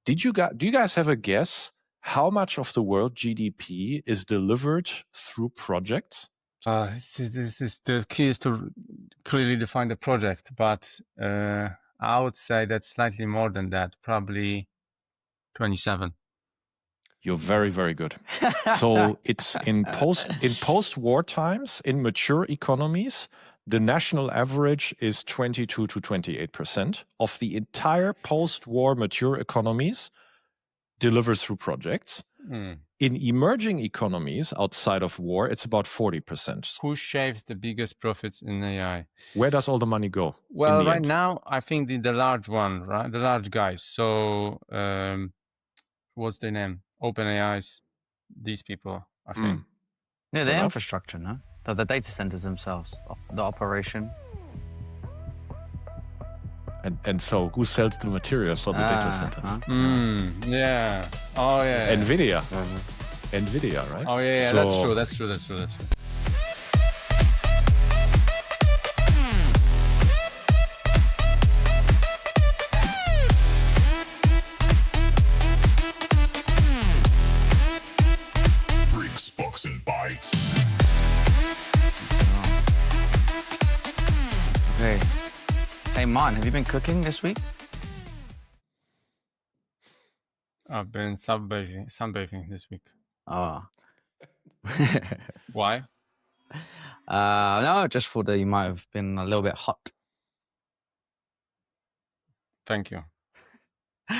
Do you guys have a guess how much of the world GDP is delivered through projects? The key is to clearly define the project, but I would say that's slightly more than that, probably 27. You're very, very good. So it's in post-war times, in mature economies, the national average is 22 to 28% of the entire post-war mature economies delivered through projects. In emerging economies outside of war, it's about 40%. Who shaves the biggest profits in AI? Where does all the money go? Well, right now, I think the large one, right? The large guys. So, what's their name? OpenAI's, these people, I think. Yeah, the infrastructure, no? The data centers themselves, the operation. And so, who sells the materials for the data centers? Yeah. Oh, yeah. NVIDIA. NVIDIA, right? Oh, yeah, so, that's true. Box and Bytes. Okay. Hey, Martin, have you been cooking this week? I've been sunbathing this week. Oh. Why? No, just thought that you might have been a little bit hot. Thank you.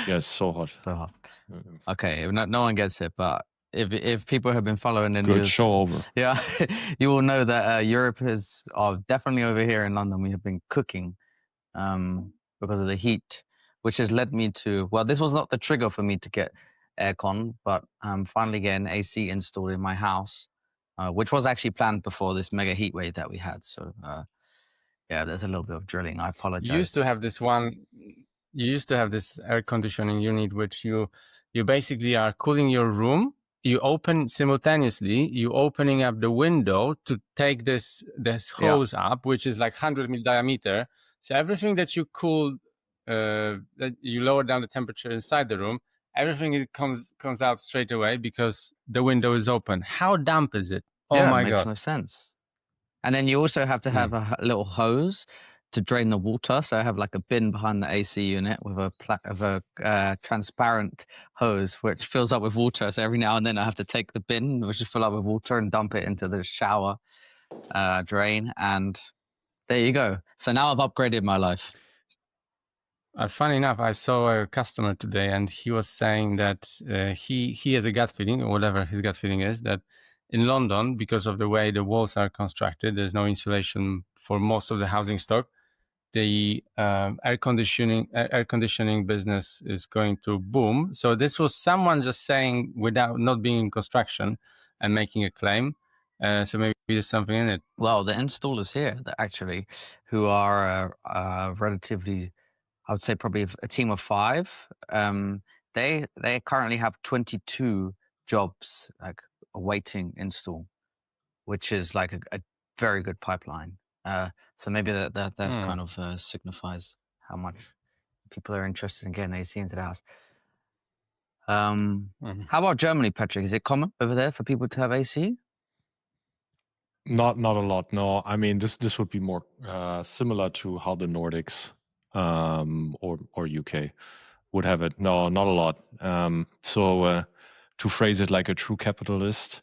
Yes, so hot. So hot. Okay, no one gets it, but if people have been following the Good news, show over. Yeah, you will know that Europe is definitely over here in London. We have been cooking because of the heat, which has led me to, well, this was not the trigger for me to get aircon, but I'm finally getting AC installed in my house, which was actually planned before this mega heat wave that we had. So yeah, there's a little bit of drilling. I apologize. You used to have this air conditioning unit, which you basically are cooling your room. You open simultaneously, you opening up the window to take this hose up, which is like 100 mil diameter. So everything that you cool, that you lower down the temperature inside the room, everything comes out straight away because the window is open. How damp is it? Oh my God. Makes no sense. And then you also have to have a little hose to drain the water. So I have like a bin behind the AC unit with a transparent hose which fills up with water. So every now and then I have to take the bin, which is full up with water, and dump it into the shower drain. And there you go. So now I've upgraded my life. Funny enough, I saw a customer today, and he was saying that he has a gut feeling, or whatever his gut feeling is, that in London, because of the way the walls are constructed, there's no insulation for most of the housing stock. The air conditioning business is going to boom. So this was someone just saying without not being in construction and making a claim. So maybe there's something in it. Well, the installers here, actually, who are relatively, I would say probably a team of 5. They currently have 22 jobs like awaiting install, which is like a very good pipeline. So maybe that kind of signifies how much people are interested in getting AC into the house. How about Germany, Patric? Is it common over there for people to have AC? Not a lot, no. I mean, this would be more similar to how the Nordics or UK would have it. No, not a lot. So to phrase it like a true capitalist,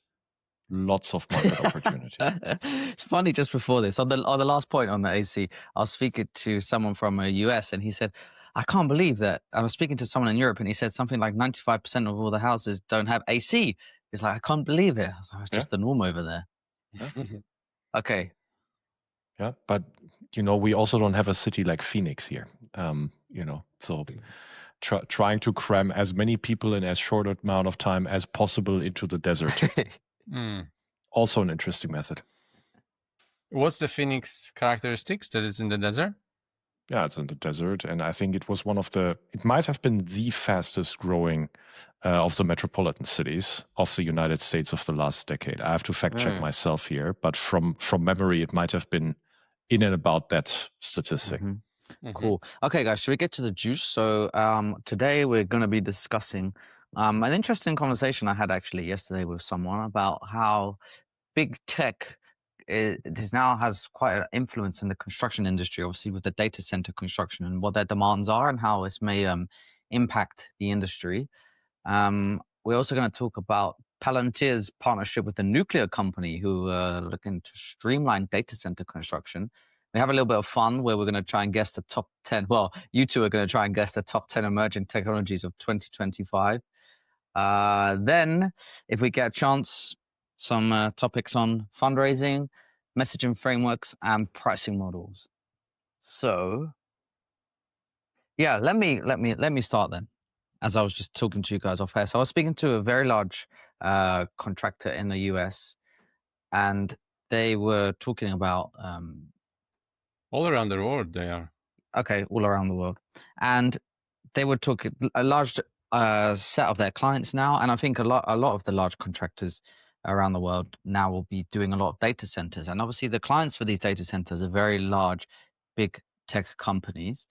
lots of market opportunity. It's funny, just before this, on the last point on the AC, I was speaking to someone from the US, and he said, I can't believe that. I was speaking to someone in Europe, and he said something like 95% of all the houses don't have AC. He's like, I can't believe it. It's just the norm over there. Okay. Yeah, but we also don't have a city like Phoenix here. So trying to cram as many people in as short amount of time as possible into the desert. Also an interesting method. What's the Phoenix characteristics that is in the desert? Yeah, it's in the desert, and I think it was it might have been the fastest growing of the metropolitan cities of the United States of the last decade. I have to fact check myself here, but from memory, it might have been in and about that statistic. Cool. Okay, guys, should we get to the juice? So today we're going to be discussing an interesting conversation I had actually yesterday with someone about how big tech now has quite an influence in the construction industry, obviously with the data center construction and what their demands are and how this may impact the industry. We're also going to talk about Palantir's partnership with a nuclear company who are looking to streamline data center construction. We have a little bit of fun where we're going to try and guess the top 10. Well, you two are going to try and guess the top 10 emerging technologies of 2025. Then, if we get a chance, some topics on fundraising, messaging frameworks, and pricing models. So, yeah, let me start then. As I was just talking to you guys off air, so I was speaking to a very large contractor in the US, and they were talking about all around the world they are. Okay, all around the world, and they were talking a large set of their clients now, and I think a lot of the large contractors around the world now will be doing a lot of data centers, and obviously the clients for these data centers are very large, big tech companies,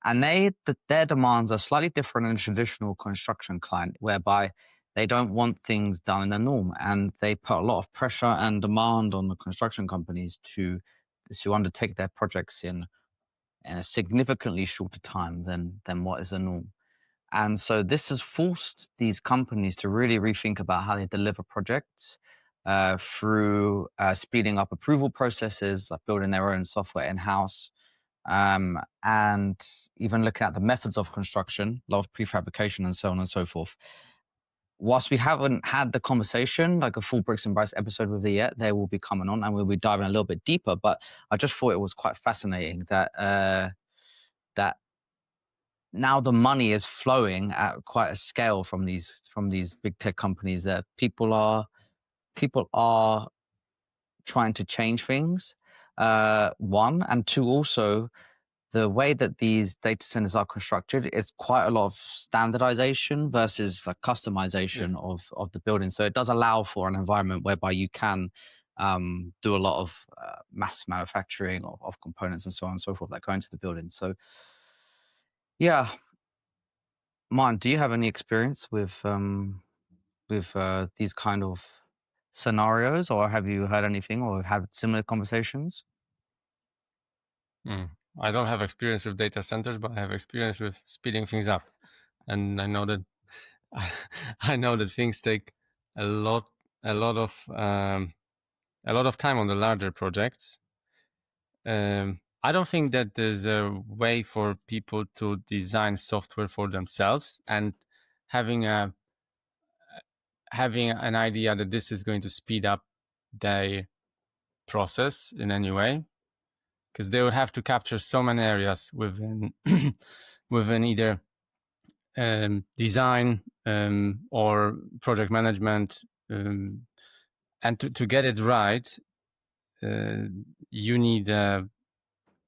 and their demands are slightly different than a traditional construction client, whereby they don't want things done in the norm, and they put a lot of pressure and demand on the construction companies to undertake their projects in a significantly shorter time than what is the norm. And so this has forced these companies to really rethink about how they deliver projects through speeding up approval processes, like building their own software in-house, and even looking at the methods of construction, a lot of prefabrication and so on and so forth. Whilst we haven't had the conversation, like a full Bricks and Bytes episode with it yet, they will be coming on and we'll be diving a little bit deeper. But I just thought it was quite fascinating that that now the money is flowing at quite a scale from these big tech companies, that people are trying to change things. One, and two, also the way that these data centers are constructed is quite a lot of standardization versus like customization of the building. So it does allow for an environment whereby you can do a lot of mass manufacturing of components and so on and so forth that go into the building. So yeah, Man, do you have any experience with these kind of scenarios, or have you heard anything or had similar conversations? I don't have experience with data centers, but I have experience with speeding things up, and I know that things take a lot of time on the larger projects. I don't think that there's a way for people to design software for themselves and having an idea that this is going to speed up their process in any way, because they would have to capture so many areas within either design or project management, and to get it right, you need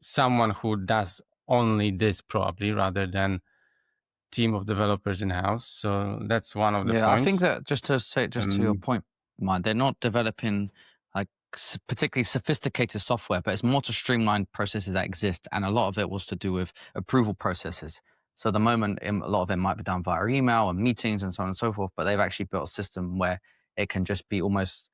someone who does only this, probably, rather than team of developers in house. So that's one of the points. I think that just to your point, Mike, they're not developing like particularly sophisticated software, but it's more to streamline processes that exist, and a lot of it was to do with approval processes. So at the moment, a lot of it might be done via email and meetings and so on and so forth, but they've actually built a system where it can just be almost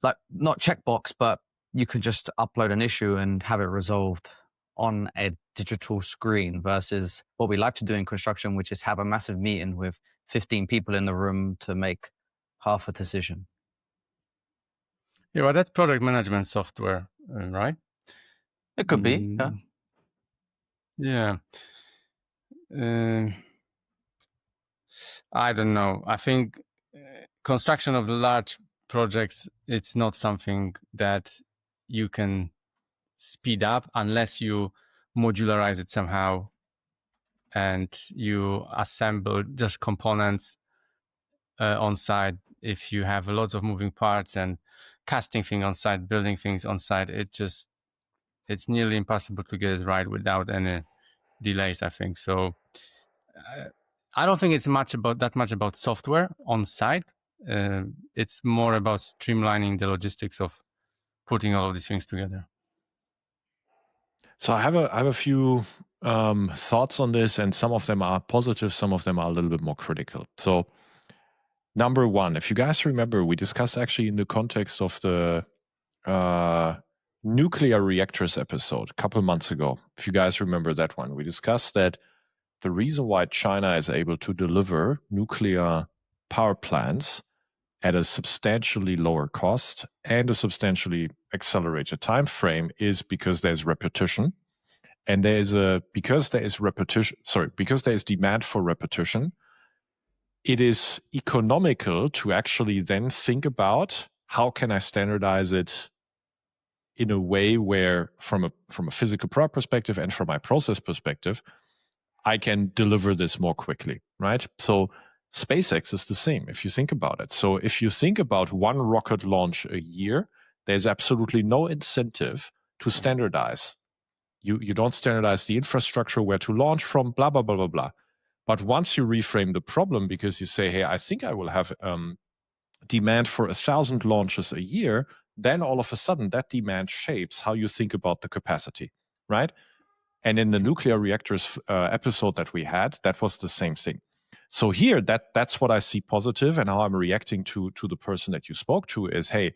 like not checkbox, but you can just upload an issue and have it resolved on a digital screen, versus what we like to do in construction, which is have a massive meeting with 15 people in the room to make half a decision. Yeah, well, that's product management software, right? It could be, yeah. I don't know. I think construction of the large projects, it's not something that you can speed up unless you modularize it somehow and you assemble just components on site. If you have lots of moving parts and casting things on site, building things on site, it's nearly impossible to get it right without any delays, I think. So I don't think it's that much about software on site. It's more about streamlining the logistics of putting all of these things together. So I have a few thoughts on this, and some of them are positive, some of them are a little bit more critical. So number one, if you guys remember, we discussed actually in the context of the nuclear reactors episode a couple months ago. If you guys remember that one, we discussed that the reason why China is able to deliver nuclear power plants at a substantially lower cost and a substantially accelerated time frame is because there's repetition. And because there is demand for repetition, it is economical to actually then think about how can I standardize it in a way where from a physical product perspective and from my process perspective, I can deliver this more quickly, right? So SpaceX is the same if you think about it. So if you think about one rocket launch a year, there's absolutely no incentive to standardize. You don't standardize the infrastructure where to launch from, blah, blah, blah, blah, blah. But once you reframe the problem because you say, hey, I think I will have demand for 1,000 launches a year, then all of a sudden that demand shapes how you think about the capacity, right? And in the nuclear reactors episode that we had, that was the same thing. So here, that's what I see positive, and how I'm reacting to the person that you spoke to is, hey,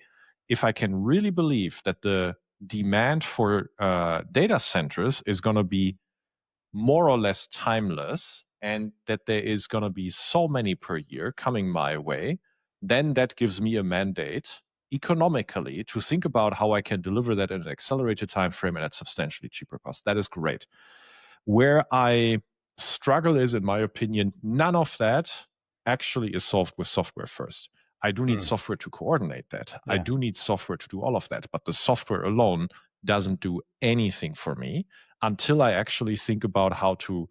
if I can really believe that the demand for data centers is going to be more or less timeless, and that there is going to be so many per year coming my way, then that gives me a mandate economically to think about how I can deliver that at an accelerated time frame and at substantially cheaper cost. That is great. Where I struggle is, in my opinion, none of that actually is solved with software first. I do need software to coordinate that. Yeah. I do need software to do all of that, but the software alone doesn't do anything for me until I actually think about how to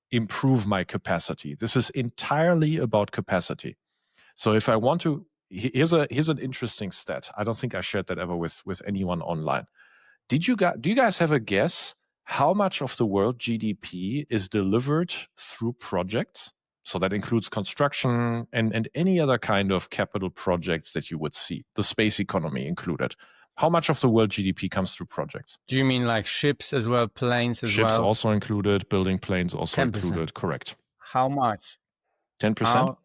improve my capacity. This is entirely about capacity. So if I want to, here's an interesting stat. I don't think I shared that ever with anyone online. Do you guys have a guess how much of the world GDP is delivered through projects? So that includes construction and any other kind of capital projects that you would see, the space economy included. How much of the world GDP comes through projects? Do you mean like ships as well, planes as well? Ships also included, building planes also 10%. included, correct. How much? 10%?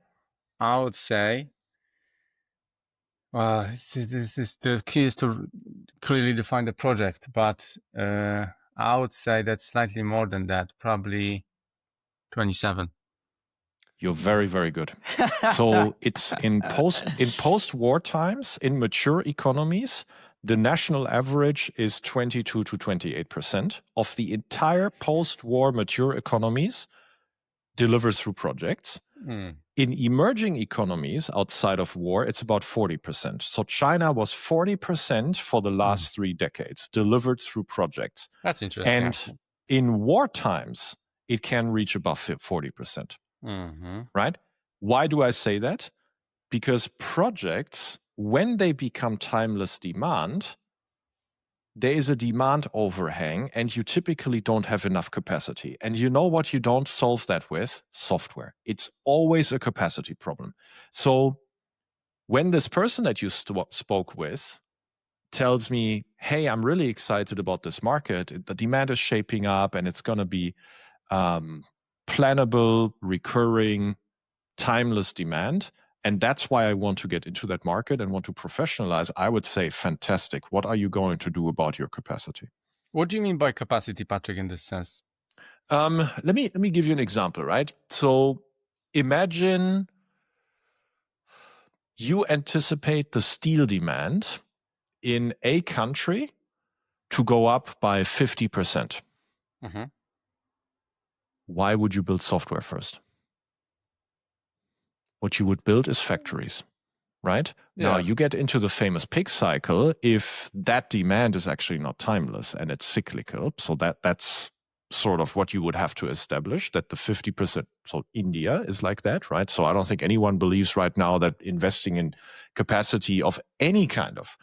I would say, this is the key is to clearly define the project, but I would say that's slightly more than that, probably 27. You're very, very good. So it's in post-war times, in mature economies, the national average is 22 to 28% of the entire post-war mature economies delivered through projects. In emerging economies outside of war, it's about 40%. So China was 40% for the last 3 decades delivered through projects. That's interesting. And actually. in war times, it can reach above 40%. Right? Why do I say that? Because projects, when they become timeless demand, there is a demand overhang and you typically don't have enough capacity. And you know what you don't solve that with? Software. It's always a capacity problem. So when this person that you spoke with tells me, hey, I'm really excited about this market, the demand is shaping up and it's going to be plannable, recurring, timeless demand, and that's why I want to get into that market and want to professionalize, I would say, fantastic. What are you going to do about your capacity? What do you mean by capacity, Patric, in this sense? Let me give you an example, right? So imagine you anticipate the steel demand in a country to go up by 50%. Why would you build software first? What you would build is factories, right? Yeah. Now you get into the famous pig cycle if that demand is actually not timeless and it's cyclical. So that's sort of what you would have to establish, that the 50%, so India is like that, right? So I don't think anyone believes right now that investing in capacity of any kind of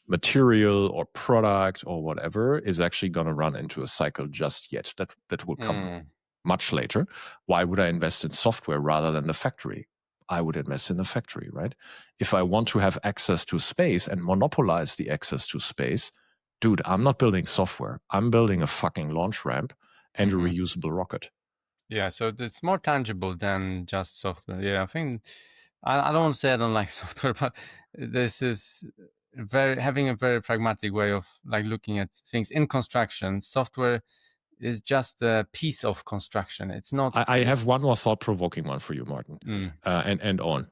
material or product or whatever is actually going to run into a cycle just yet. That will come much later. Why would I invest in software rather than the factory? I would invest in the factory, right? If I want to have access to space and monopolize the access to space, dude, I'm not building software. I'm building a fucking launch ramp and a reusable rocket. Yeah, so it's more tangible than just software. Yeah, I think I don't want to say I don't like software, but this is having a very pragmatic way of like looking at things in construction. Software is just a piece of construction. It's not. I have one more thought-provoking one for you, Martin, and Owen.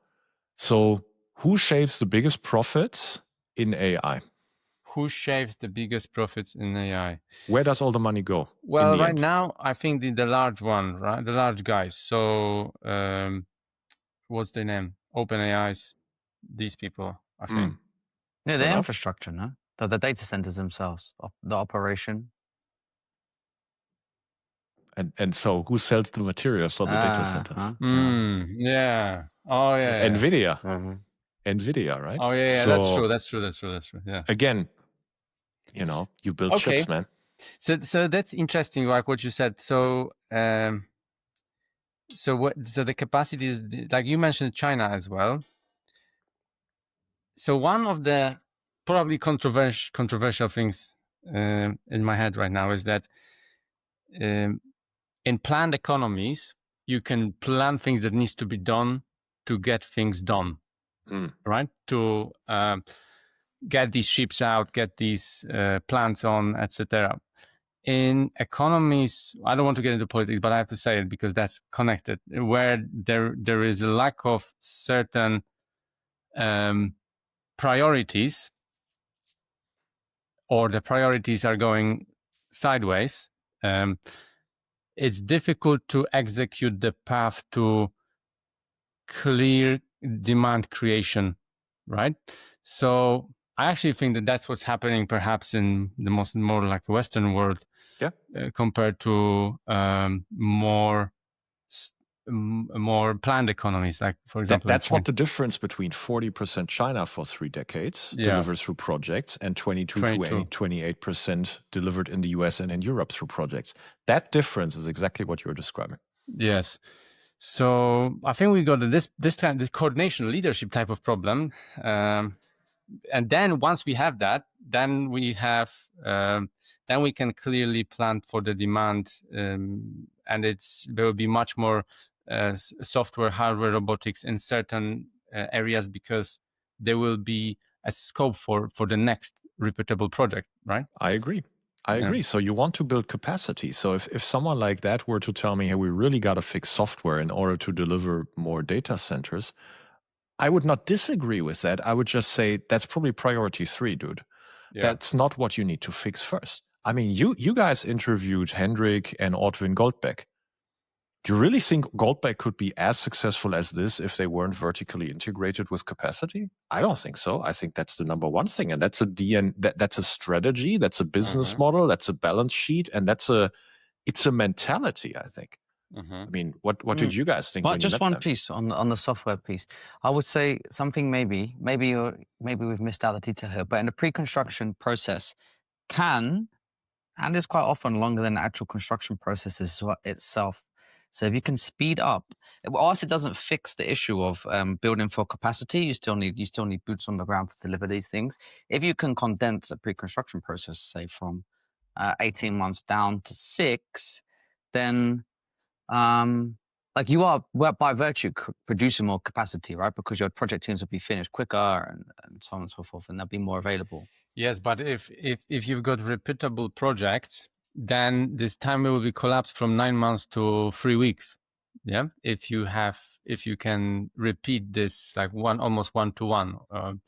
So, who shaves the biggest profits in AI? Who shaves the biggest profits in AI? Where does all the money go? Well, right now, I think the large one, right? The large guys. So, what's their name? OpenAI's, these people, I think. Yeah, the infrastructure, no? The data centers themselves, the operation. And so, who sells the materials for the data centers? Yeah. Oh, yeah. NVIDIA. NVIDIA, right? Oh, yeah. So, that's true. Yeah. Again, you build chips, man. So that's interesting, like what you said. So, so the capacity is, like you mentioned China as well. So one of the probably controversial things in my head right now is that in planned economies, you can plan things that needs to be done to get things done, right? To get these ships out, get these plants on, etc. In economies, I don't want to get into politics, but I have to say it because that's connected, where there is a lack of certain priorities, or the priorities are going sideways. It's difficult to execute the path to clear demand creation, right? So I actually think that that's what's happening perhaps in the more like Western world, compared to more planned economies, like for example. That's what the difference between 40% China for 3 decades delivered through projects and 22 to 28% delivered in the US and in Europe through projects. That difference is exactly what you're describing. Yes. So I think we got this coordination leadership type of problem. And then once we have that, then we have then we can clearly plan for the demand, and there will be much more software, hardware, robotics in certain areas, because there will be a scope for the next repeatable project, right? I agree. So you want to build capacity. So if someone like that were to tell me, hey, we really got to fix software in order to deliver more data centers, I would not disagree with that. I would just say that's probably priority 3, dude. Yeah. That's not what you need to fix first. I mean, you guys interviewed Hendrik and Ortwin Goldbeck. Do you really think Goldbeck could be as successful as this if they weren't vertically integrated with capacity? I don't think so. I think that's the number one thing, and that's that's a strategy, that's a business model, that's a balance sheet, and it's a mentality, I think. I mean, what did you guys think? Well, just one piece on the software piece. I would say something maybe we've missed out the detail here, but in the pre-construction process and is quite often longer than the actual construction process itself. So if you can speed up, whilst it doesn't fix the issue of building for capacity, you still need boots on the ground to deliver these things. If you can condense a pre-construction process, say from 18 months down to 6, then like you are by virtue producing more capacity, right? Because your project teams will be finished quicker and so on and so forth, and they'll be more available. Yes, but if you've got repeatable projects, then this time will be collapsed from 9 months to 3 weeks. Yeah, if you can repeat this like almost 1-to-1.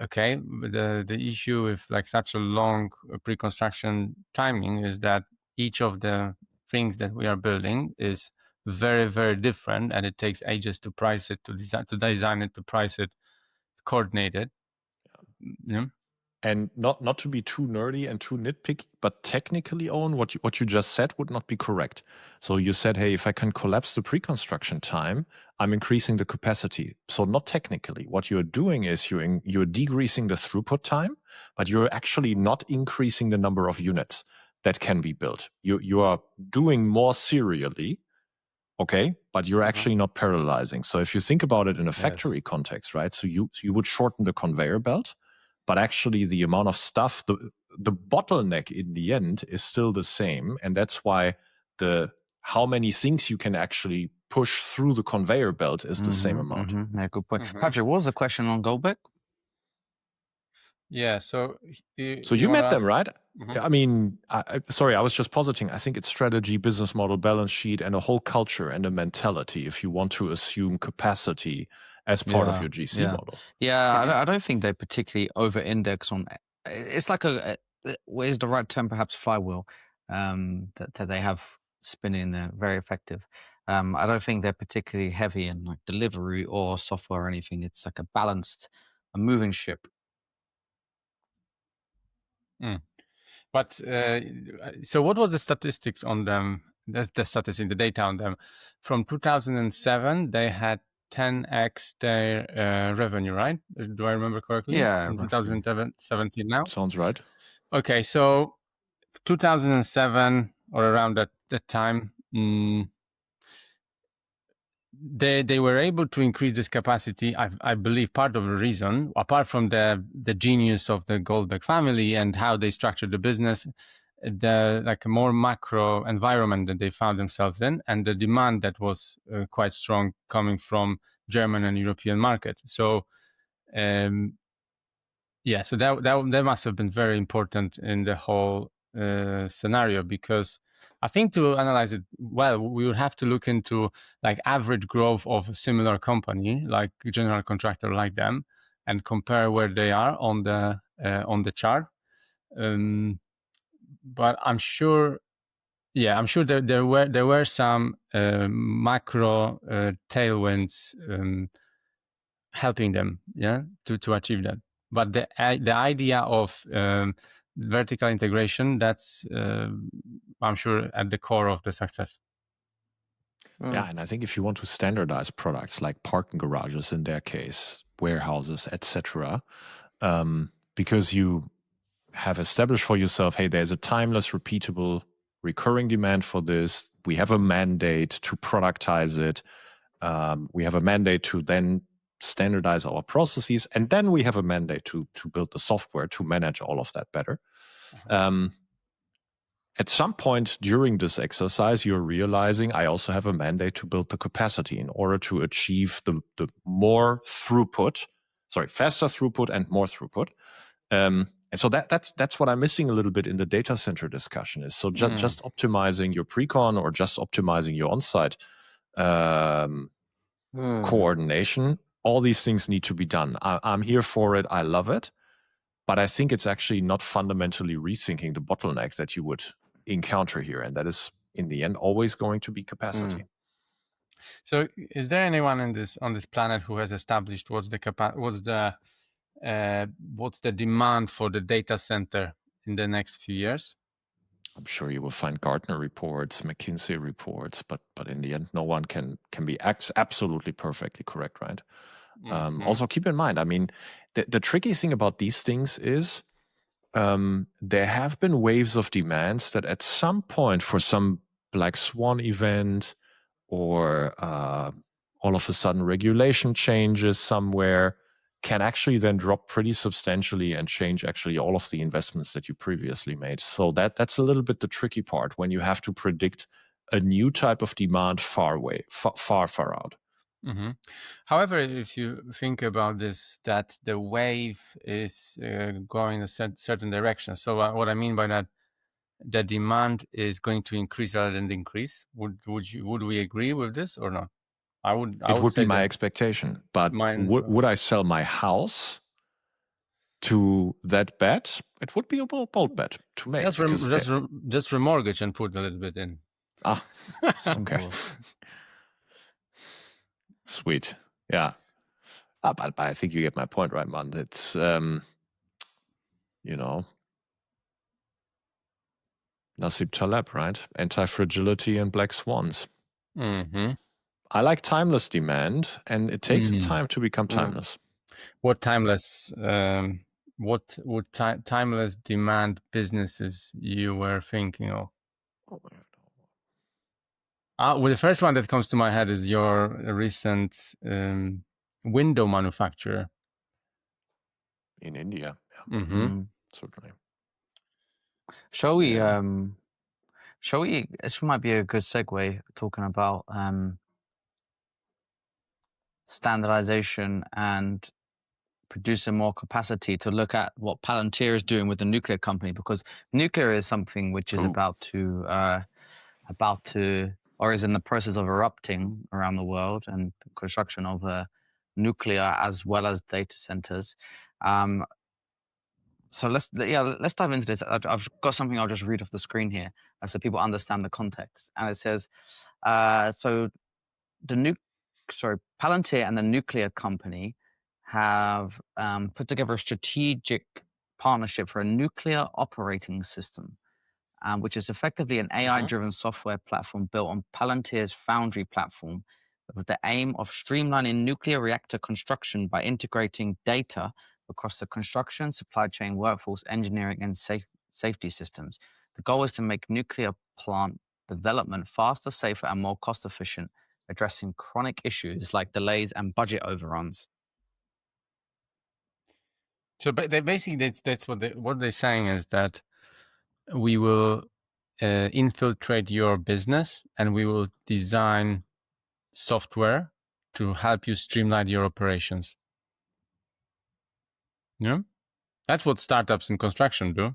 Okay, the issue with like such a long pre-construction timing is that each of the things that we are building is very, very different, and it takes ages to price it, to design it, to price it, to coordinate it. Yeah. And not to be too nerdy and too nitpicky, but technically, Owen, what you just said would not be correct. So you said, hey, if I can collapse the pre-construction time, I'm increasing the capacity. So not technically. What you're doing is you're decreasing the throughput time, but you're actually not increasing the number of units that can be built. You are doing more serially, okay, but you're actually not parallelizing. So if you think about it in a factory context, right? So you would shorten the conveyor belt, but actually the amount of stuff, the bottleneck in the end is still the same, and that's why how many things you can actually push through the conveyor belt is the same amount. Yeah, good point. Patric, what was the question on Goldbeck? Yeah, so you met them, right? I mean, sorry, I was just positing. I think it's strategy, business model, balance sheet, and a whole culture and a mentality if you want to assume capacity as part of your GC model. Yeah, I don't think they particularly over-index on. It's like what is the right term? Perhaps flywheel that they have spinning there, very effective. I don't think they're particularly heavy in like delivery or software or anything. It's like a moving ship. But so what was the statistics on them? The statistic, the data on them. From 2007, they had 10x their revenue, right? Do I remember correctly? Yeah, From roughly. 2017 now? Sounds right. Okay, so 2007 or around that time, they were able to increase this capacity. I believe part of the reason, apart from the genius of the Goldbeck family and how they structured the business, the like a more macro environment that they found themselves in, and the demand that was quite strong coming from German and European markets. So so that must have been very important in the whole scenario, because I think to analyze it well, we would have to look into like average growth of a similar company, like a general contractor like them, and compare where they are on the chart. But I'm sure that there were some macro tailwinds helping them, to achieve that. But the idea of vertical integration, that's I'm sure at the core of the success. Yeah, and I think if you want to standardize products like parking garages in their case, warehouses, etc., because you have established for yourself, hey, there's a timeless, repeatable, recurring demand for this. We have a mandate to productize it. We have a mandate to then standardize our processes, and then we have a mandate to build the software to manage all of that better. At some point during this exercise, you're realizing I also have a mandate to build the capacity in order to achieve the more throughput, faster throughput and more throughput. And so that's what I'm missing a little bit in the data center discussion is just optimizing your pre-con or just optimizing your on-site coordination. All these things need to be done. I'm here for it. I love it. But I think it's actually not fundamentally rethinking the bottleneck that you would encounter here. And that is, in the end, always going to be capacity. So is there anyone on this planet who has established what's the demand for the data center in the next few years? I'm sure you will find Gartner reports, McKinsey reports, but in the end, no one can be absolutely perfectly correct, right? Also, keep in mind, I mean, the tricky thing about these things is there have been waves of demands that at some point for some black swan event or all of a sudden regulation changes somewhere can actually then drop pretty substantially and change actually all of the investments that you previously made. So that's a little bit the tricky part when you have to predict a new type of demand far out. However, if you think about this, that the wave is going in a certain direction. So what I mean by that, the demand is going to increase rather than decrease. Would we agree with this or not? It would be my expectation, but would I sell my house to that bet? It would be a bold bet to make. Just remortgage and put a little bit in. Okay. Sweet. Yeah. But I think you get my point, right, man? It's, Nasib Taleb, right? Anti-fragility and black swans. I like timeless demand, and it takes time to become timeless. What timeless? What would timeless demand businesses you were thinking of? Well, the first one that comes to my head is your recent window manufacturer in India. Certainly. Shall we? Yeah. Shall we? This might be a good segue talking about standardization and producing more capacity to look at what Palantir is doing with the nuclear company, because nuclear is something which is Ooh. about to or is in the process of erupting around the world, and construction of nuclear as well as data centers. So let's dive into this. I've got something I'll just read off the screen here, so people understand the context. And it says, so Palantir and the nuclear company have put together a strategic partnership for a nuclear operating system, which is effectively an AI-driven software platform built on Palantir's Foundry platform, with the aim of streamlining nuclear reactor construction by integrating data across the construction, supply chain, workforce, engineering, and safety systems. The goal is to make nuclear plant development faster, safer, and more cost-efficient, addressing chronic issues like delays and budget overruns. So basically, that's what they're saying is that we will infiltrate your business and we will design software to help you streamline your operations. Yeah, that's what startups in construction do.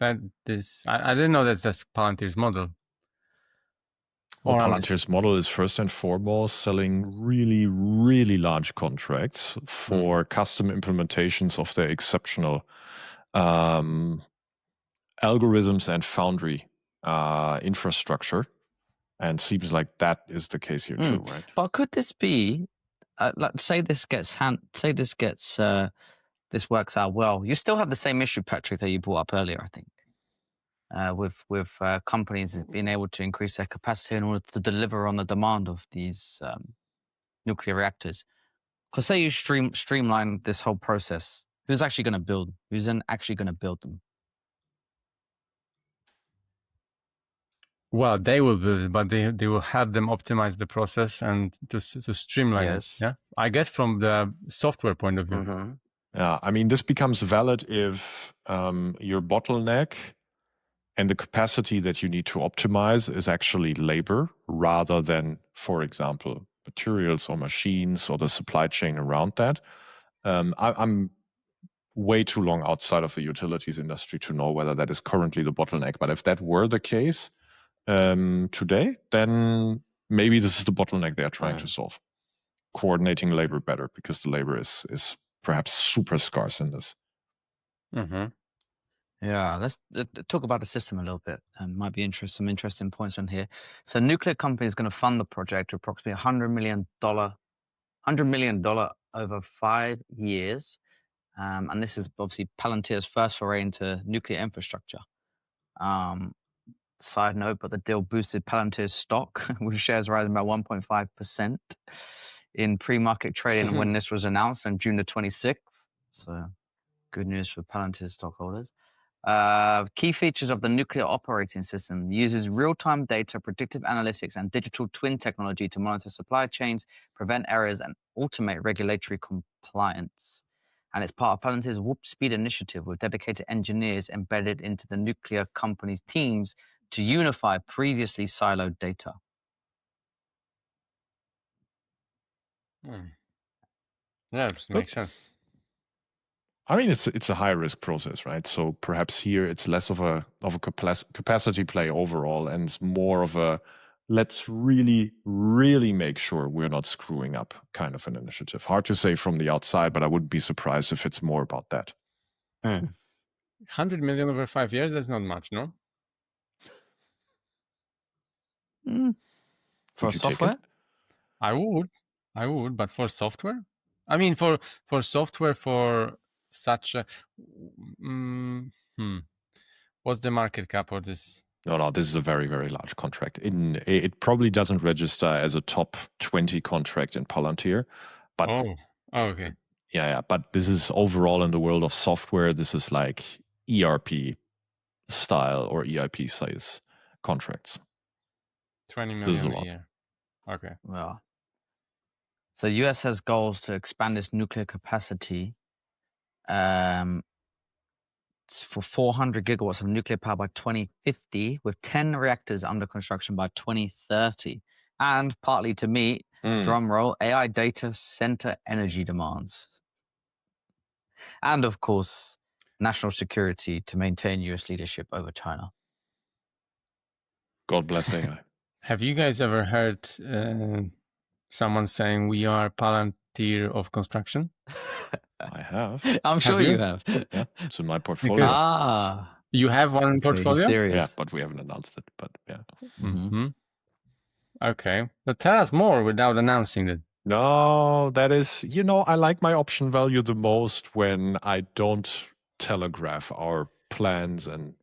I didn't know that's Palantir's model. Well, Palantir's model is first and foremost selling really, really large contracts for custom implementations of their exceptional algorithms and Foundry infrastructure. And seems like that is the case here too, right? But could this be, say this works out well? You still have the same issue, Patric, that you brought up earlier, I think. With companies being able to increase their capacity in order to deliver on the demand of these nuclear reactors. Because say you streamline this whole process, who's actually going to build? Who's then actually going to build them? Well, they will build it, but they will help them optimize the process and to streamline it. Yeah, I guess from the software point of view. Mm-hmm. Yeah, I mean, this becomes valid if your bottleneck and the capacity that you need to optimize is actually labor rather than, for example, materials or machines or the supply chain around that. I'm way too long outside of the utilities industry to know whether that is currently the bottleneck. But if that were the case today, then maybe this is the bottleneck they're trying to solve. Coordinating labor better, because the labor is perhaps super scarce in this. Mm-hmm. Yeah, let's talk about the system a little bit. Might be some interesting points on here. So, nuclear company is going to fund the project to approximately $100 million over 5 years, and this is obviously Palantir's first foray into nuclear infrastructure. Side note, but the deal boosted Palantir's stock, with shares rising by 1.5% in pre-market trading when this was announced on June the 26th. So, good news for Palantir stockholders. Key features of the nuclear operating system: uses real-time data, predictive analytics, and digital twin technology to monitor supply chains, prevent errors, and automate regulatory compliance. And it's part of Palantir's Warp Speed initiative, with dedicated engineers embedded into the nuclear company's teams to unify previously siloed data. Yeah, it makes sense. I mean, it's a high risk process, right? So perhaps here it's less of a capacity play overall, and more of a let's really, really make sure we're not screwing up kind of an initiative. Hard to say from the outside, but I wouldn't be surprised if it's more about that. 100 million over 5 years, that's not much, no? For software? I would, but for software? I mean, for software, for such a... What's the market cap of this? No, this is a very, very large contract. It probably doesn't register as a top 20 contract in Palantir. But okay. Yeah, but this is overall in the world of software, this is like ERP style or EIP size contracts. 20 million a year. Okay. Well, so US has goals to expand its nuclear capacity for 400 gigawatts of nuclear power by 2050, with 10 reactors under construction by 2030, and partly to meet, drum roll, AI data center energy demands. And of course, national security to maintain US leadership over China. God bless AI. Have you guys ever heard someone saying we are Palantir of construction? I have. I'm sure you? you have. Yeah, it's in my portfolio. Because you have one in okay, he's portfolio? serious. Yeah, but we haven't announced it. But yeah. Mm-hmm. Okay, but tell us more without announcing it. No, that is, I like my option value the most when I don't telegraph our plans and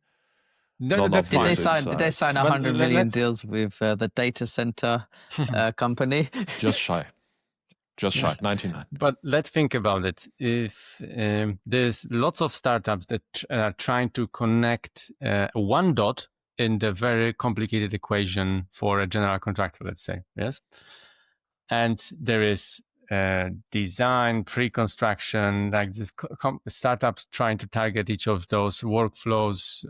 That's Did they fine. sign But 100 million let's- deals with the data center company? Just shy. Just shy, 99. But let's think about it. If there's lots of startups that are trying to connect one dot in the very complicated equation for a general contractor, let's say, yes? And there is design, pre-construction, like this startups trying to target each of those workflows.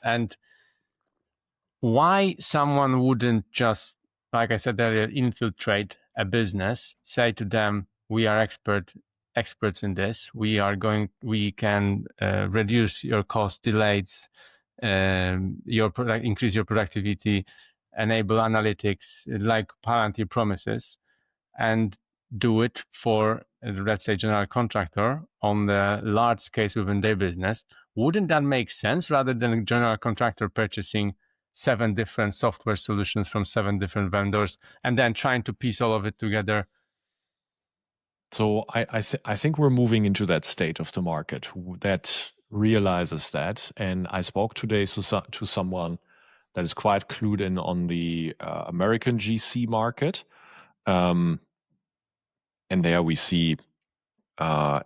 And why someone wouldn't just, like I said earlier, infiltrate a business, say to them, we are experts in this. We can reduce your cost delays, increase your productivity, enable analytics like Palantir promises, and do it for, let's say, general contractor on the large case within their business. Wouldn't that make sense rather than a general contractor purchasing 7 different software solutions from 7 different vendors and then trying to piece all of it together? So I think we're moving into that state of the market that realizes that. And I spoke today to someone that is quite clued in on the American GC market. And there we see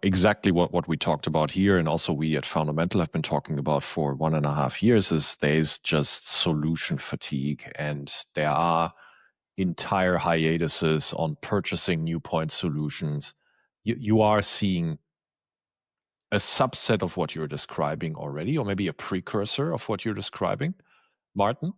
exactly what we talked about here. And also we at Fundamental have been talking about for 1.5 years is there's just solution fatigue. And there are entire hiatuses on purchasing new point solutions. You are seeing a subset of what you're describing already, or maybe a precursor of what you're describing, Martin.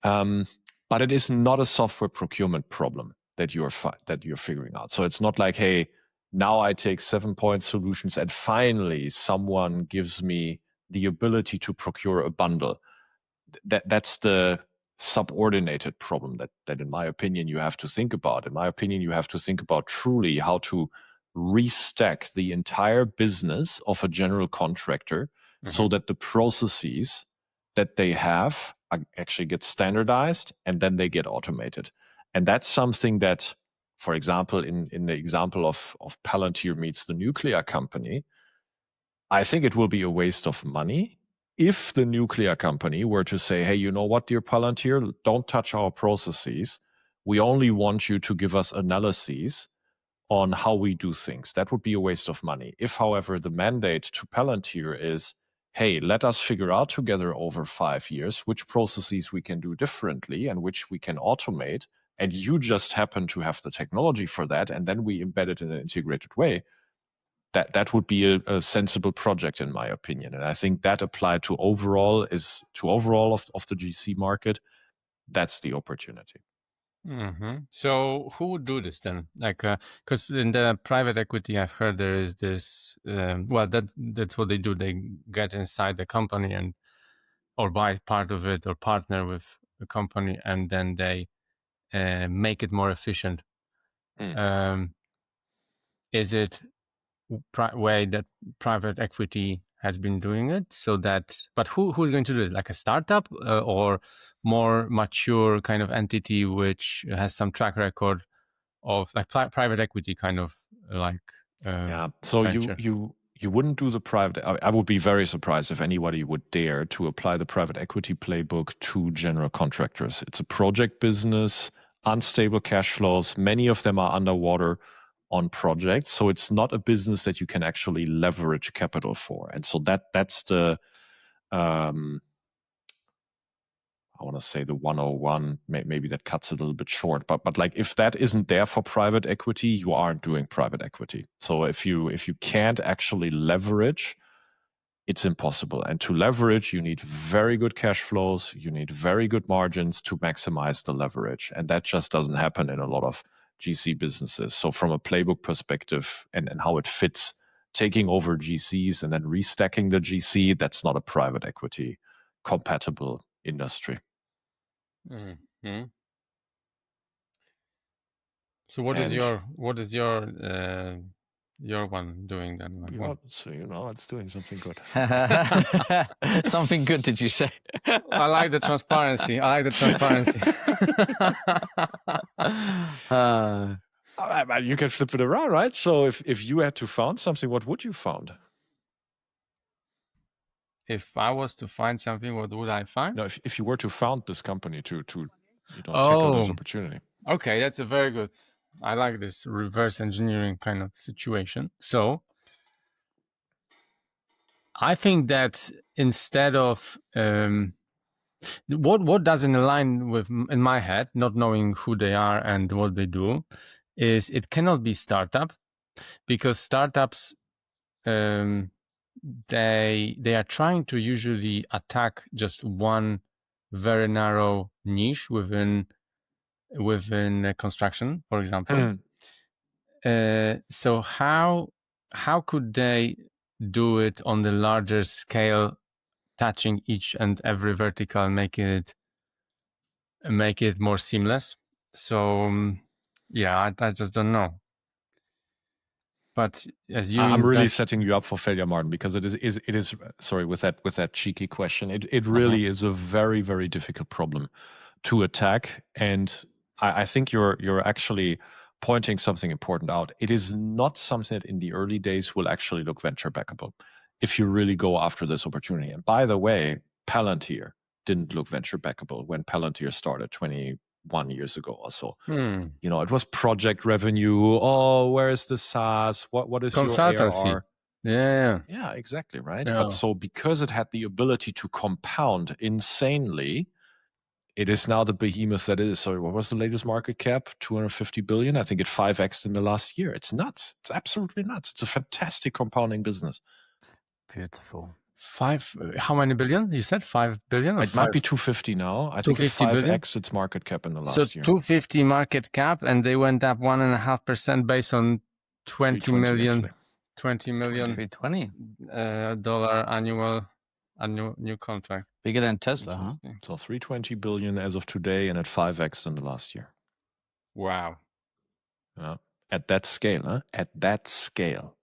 But it is not a software procurement problem that you're figuring out. So it's not like, hey, now I take 7-point solutions and finally someone gives me the ability to procure a bundle. That's the subordinated problem that in my opinion you have to think about. In my opinion, you have to think about truly how to restack the entire business of a general contractor so that the processes that they have actually get standardized and then they get automated. And that's something that, for example, in the example of Palantir meets the nuclear company, I think it will be a waste of money if the nuclear company were to say, hey, you know what, dear Palantir, don't touch our processes. We only want you to give us analyses on how we do things. That would be a waste of money. If, however, the mandate to Palantir is, hey, let us figure out together over 5 years which processes we can do differently and which we can automate, and you just happen to have the technology for that, and then we embed it in an integrated way, that would be a sensible project in my opinion. And I think that applied to overall of the GC market, that's the opportunity. So who would do this then? Like, because in the private equity, I've heard there is this. That's what they do. They get inside the company or buy part of it or partner with the company, and then they make it more efficient. Is it way that private equity has been doing it? But who's going to do it? Like a startup or more mature kind of entity which has some track record of like private equity kind of like so venture. you wouldn't do the private. I would be very surprised if anybody would dare to apply the private equity playbook to general contractors. It's a project business, unstable cash flows, many of them are underwater on projects, so it's not a business that you can actually leverage capital for. And so that's the I want to say the 101, maybe that cuts it a little bit short, but like if that isn't there for private equity, you aren't doing private equity. So if you can't actually leverage it's impossible. And to leverage, you need very good cash flows, you need very good margins to maximize the leverage. And that just doesn't happen in a lot of GC businesses. So from a playbook perspective and how it fits, taking over GCs and then restacking the GC, that's not a private equity compatible industry. Mm-hmm. So what is your one doing then? Well, so it's doing something good. Something good, did you say? I like the transparency. You can flip it around, right? So if you had to found something, what would you found? If I was to find something, what would I find? No, if you were to found this company to tackle this opportunity. Okay, that's a very good. I like this reverse engineering kind of situation. So I think that instead of what doesn't align with in my head, not knowing who they are and what they do, is it cannot be startup, because startups they are trying to usually attack just one very narrow niche within construction, for example. So how could they do it on the larger scale, touching each and every vertical, make it more seamless? So I just don't know. But as I'm really setting you up for failure, Martin, because it is sorry, with that cheeky question, it really is a very, very difficult problem to attack. And I think you're actually pointing something important out. It is not something that in the early days will actually look venture backable if you really go after this opportunity. And by the way, Palantir didn't look venture backable when Palantir started 21 years ago or so. It was project revenue. Oh, where is the SaaS? What is your ARR? Yeah, exactly, right? Yeah. But so because it had the ability to compound insanely, it is now the behemoth that it is. So what was the latest market cap? 250 billion. I think it 5x'd in the last year. It's nuts. It's absolutely nuts. It's a fantastic compounding business. Beautiful. How many billion? You said 5 billion? It might be 250 now. I think it 5x'd its market cap in the last year. So 250 market cap, and they went up 1.5% based on 20 million. Actually. 20 million. $320 annual new contract. Bigger than Tesla, huh? So 320 billion as of today, and at 5x in the last year. Wow. At that scale, huh? At that scale.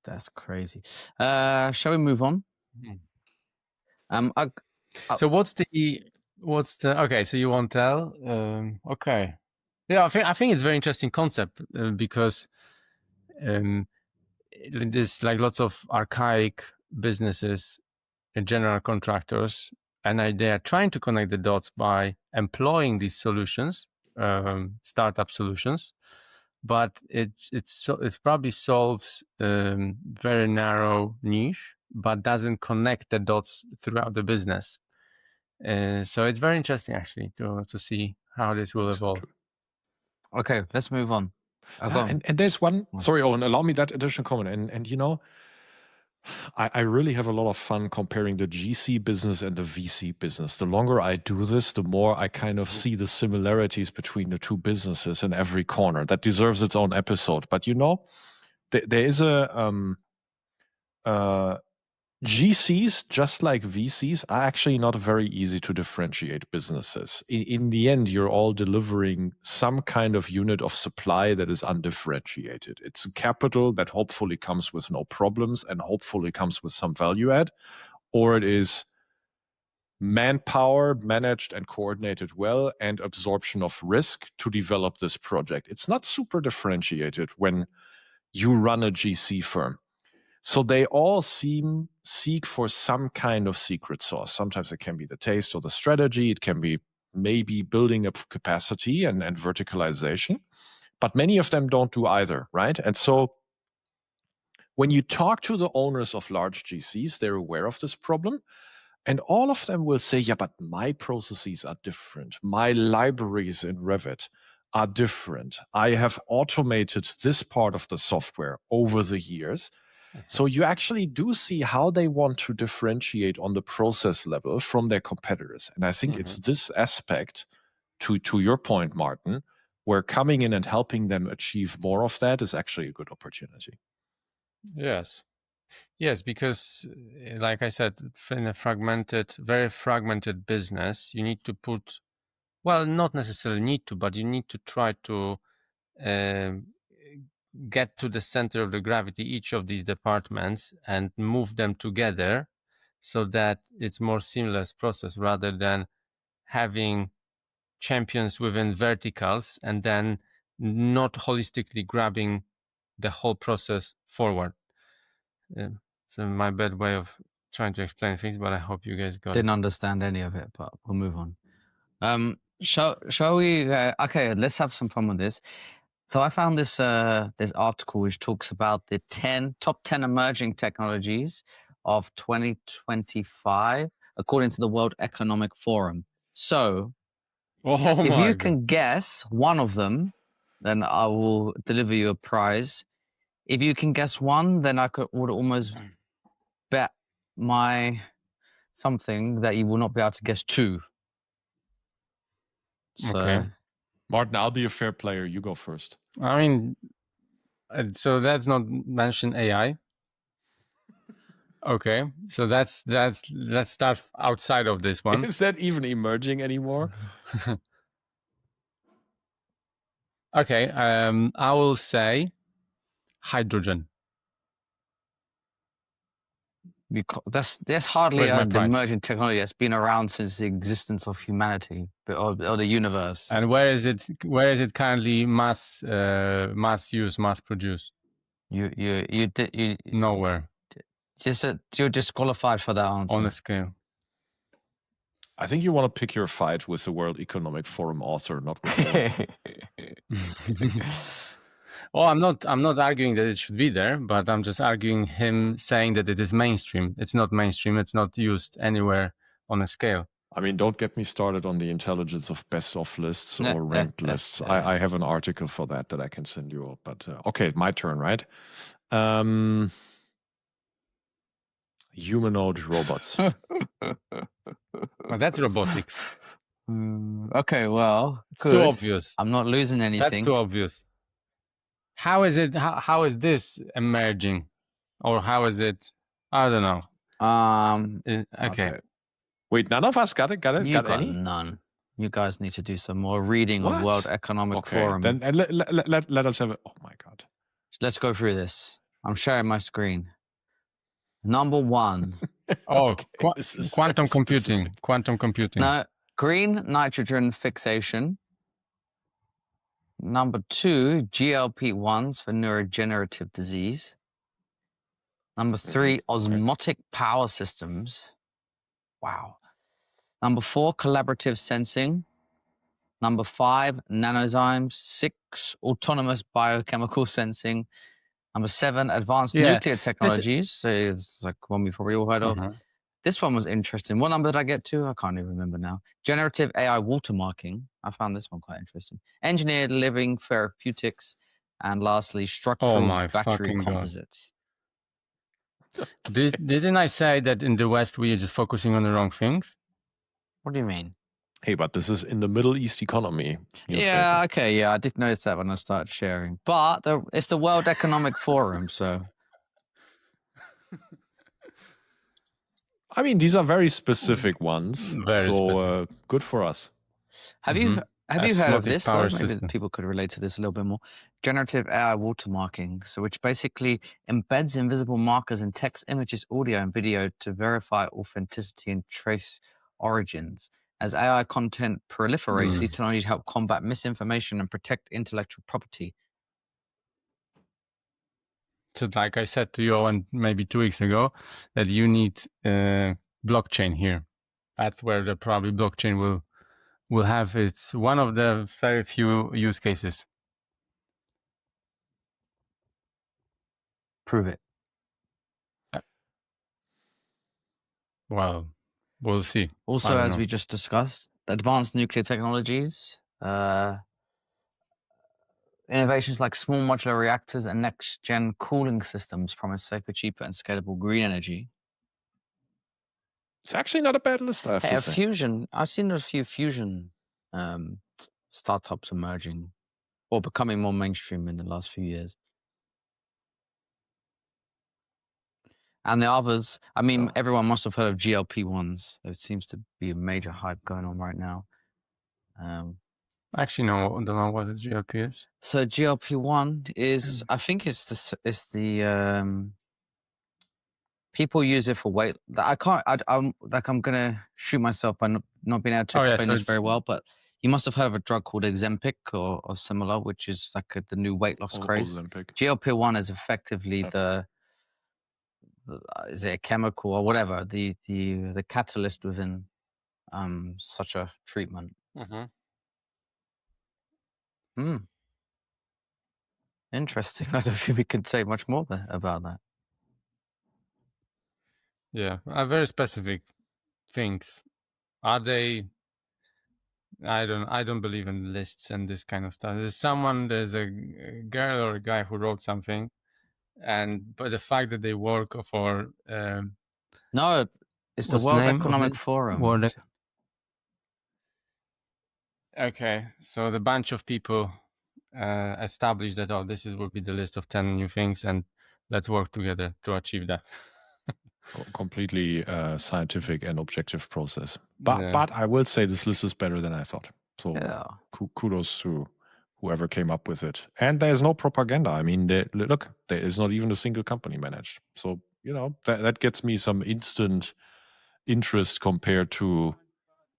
That's crazy. Shall we move on? So what's the okay? So you won't tell? Okay. Yeah, I think it's a very interesting concept because there's like lots of archaic businesses and general contractors, and they are trying to connect the dots by employing these solutions, startup solutions, but it probably solves very narrow niche, but doesn't connect the dots throughout the business. So it's very interesting actually to see how this will evolve. Okay, let's move on. And there's one. Sorry, Owen, allow me that additional comment. And I really have a lot of fun comparing the GC business and the VC business. The longer I do this, the more I kind of see the similarities between the two businesses in every corner. That deserves its own episode. But there is GCs, just like VCs, are actually not very easy to differentiate businesses. In the end, you're all delivering some kind of unit of supply that is undifferentiated. It's capital that hopefully comes with no problems and hopefully comes with some value add, or it is manpower managed and coordinated well and absorption of risk to develop this project. It's not super differentiated when you run a GC firm. So they all seek for some kind of secret sauce. Sometimes it can be the taste or the strategy. It can be maybe building up capacity and verticalization. But many of them don't do either, right? And so when you talk to the owners of large GCs, they're aware of this problem. And all of them will say, yeah, but my processes are different. My libraries in Revit are different. I have automated this part of the software over the years. So you actually do see how they want to differentiate on the process level from their competitors. And I think it's this aspect, to your point, Martin, where coming in and helping them achieve more of that is actually a good opportunity. Yes. Yes, because like I said, in a very fragmented business, you need to put, well, not necessarily need to, but you need to try to get to the center of the gravity, each of these departments, and move them together so that it's more seamless process rather than having champions within verticals and then not holistically grabbing the whole process forward. It's my bad way of trying to explain things, but I hope you guys got Didn't it. understand any of it, but we'll move on. Shall we? Okay, let's have some fun with this. So I found this this article which talks about the top 10 emerging technologies of 2025 according to the World Economic Forum. So if you can guess one of them, then I will deliver you a prize. If you can guess one, then I would almost bet my something that you will not be able to guess two. So, Okay. Martin, I'll be a fair player. You go first. I mean, so that's not mention AI. Okay, so let's start outside of this one. Is that even emerging anymore? Okay, I will say hydrogen. that's hardly Where's my an prize? emerging technology that's been around since the existence of humanity or the universe. And where is it currently mass use, mass produce? Nowhere. You're disqualified for that answer. On a scale. I think you want to pick your fight with the World Economic Forum author, not with me. Well, I'm not arguing that it should be there, but I'm just arguing him saying that it is mainstream. It's not mainstream. It's not used anywhere on a scale. I mean, don't get me started on the intelligence of best of lists or ranked lists. I have an article for that I can send you. But okay, my turn, right? Humanoid robots. Well, that's robotics. Okay, well, it's too obvious. I'm not losing anything. That's too obvious. How is it? How is this emerging, or how is it? I don't know. Okay. Wait, none of us got it. You got any? None. You guys need to do some more reading of World Economic Forum. Then let us have it. Oh my God. Let's go through this. I'm sharing my screen. Number one. Quantum computing. Specific. Quantum computing. No, green nitrogen fixation. Number two, GLP-1s for neurodegenerative disease. Number three, osmotic power systems. Wow. Number four, collaborative sensing. Number five, nanozymes. 6, autonomous biochemical sensing. Number 7, advanced nuclear technologies. So it's like one we've probably all heard of. This one was interesting. What number did I get to? I can't even remember now. Generative AI watermarking. I found this one quite interesting. Engineered living therapeutics. And lastly, structural battery composites. Didn't I say that in the West we are just focusing on the wrong things? What do you mean? Hey, but this is in the Middle East economy. Yeah, okay, yeah, I did notice that when I started sharing. But it's the World Economic Forum, so... I mean, these are very specific ones. Very specific. Good for us. Have you heard of this? Maybe people could relate to this a little bit more. Generative AI watermarking, so which basically embeds invisible markers in text, images, audio, and video to verify authenticity and trace origins. As AI content proliferates, these technologies help combat misinformation and protect intellectual property. So like I said to you, Owen, maybe 2 weeks ago, that you need blockchain here. That's where the probably blockchain will have. It's one of the very few use cases. Prove it. Well, we'll see. Also, as we just discussed, advanced nuclear technologies. innovations like small modular reactors and next-gen cooling systems promise safer, cheaper, and scalable green energy. It's actually not a bad list, I have Hey, to a say. fusion. I've seen a few fusion startups emerging or becoming more mainstream in the last few years. And the others, I mean, Yeah. everyone must have heard of GLP-1s. There seems to be a major hype going on right now. Actually, no, don't know what a GLP is. So GLP-1 is, I think it's the people use it for weight. I'm gonna shoot myself by not being able to Oh, yeah, explain so this very it's- well, but you must have heard of a drug called Ozempic or similar, which is like the new weight loss craze. Olympic. GLP-1 is effectively Yep. is it a chemical or whatever, the catalyst within such a treatment. Interesting. I don't think we could say much more about that. Yeah, very specific things. Are they? I don't believe in lists and this kind of stuff. There's a girl or a guy who wrote something, but the fact that they work for No, it's the what's the World name of Economic it? Forum. Okay, so the bunch of people established that this will be the list of 10 new things, and let's work together to achieve that. Completely scientific and objective process. Yeah. But I will say this list is better than I thought. So Yeah. kudos to whoever came up with it. And there's no propaganda. I mean, look, there is not even a single company managed. So, that gets me some instant interest compared to,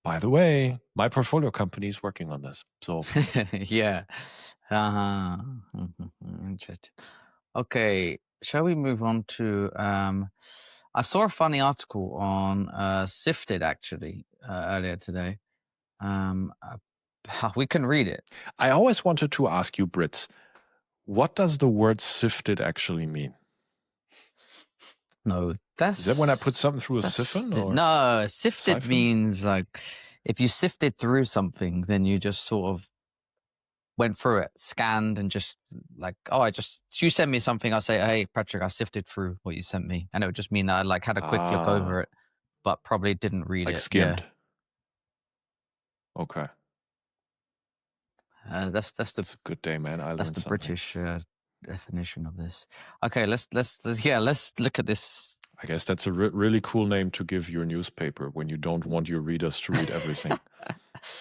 by the way, my portfolio company is working on this. So Yeah. Interesting. Okay, shall we move on to I saw a funny article on Sifted actually earlier today. We can read it. I always wanted to ask you, Brits, what does the word sifted actually mean? No, Is that when I put something through a siphon? Or no, sifted siphon? means like if you sifted through something, then you just sort of went through it, scanned, and just like, you send me something, I'll say, hey, Patric, I sifted through what you sent me. And it would just mean that I like had a quick look over it, but probably didn't read like it. skimmed. Yeah. Okay. That's a good day, man. That's the British definition of this. Okay, let's look at this. I guess that's a really cool name to give your newspaper when you don't want your readers to read everything.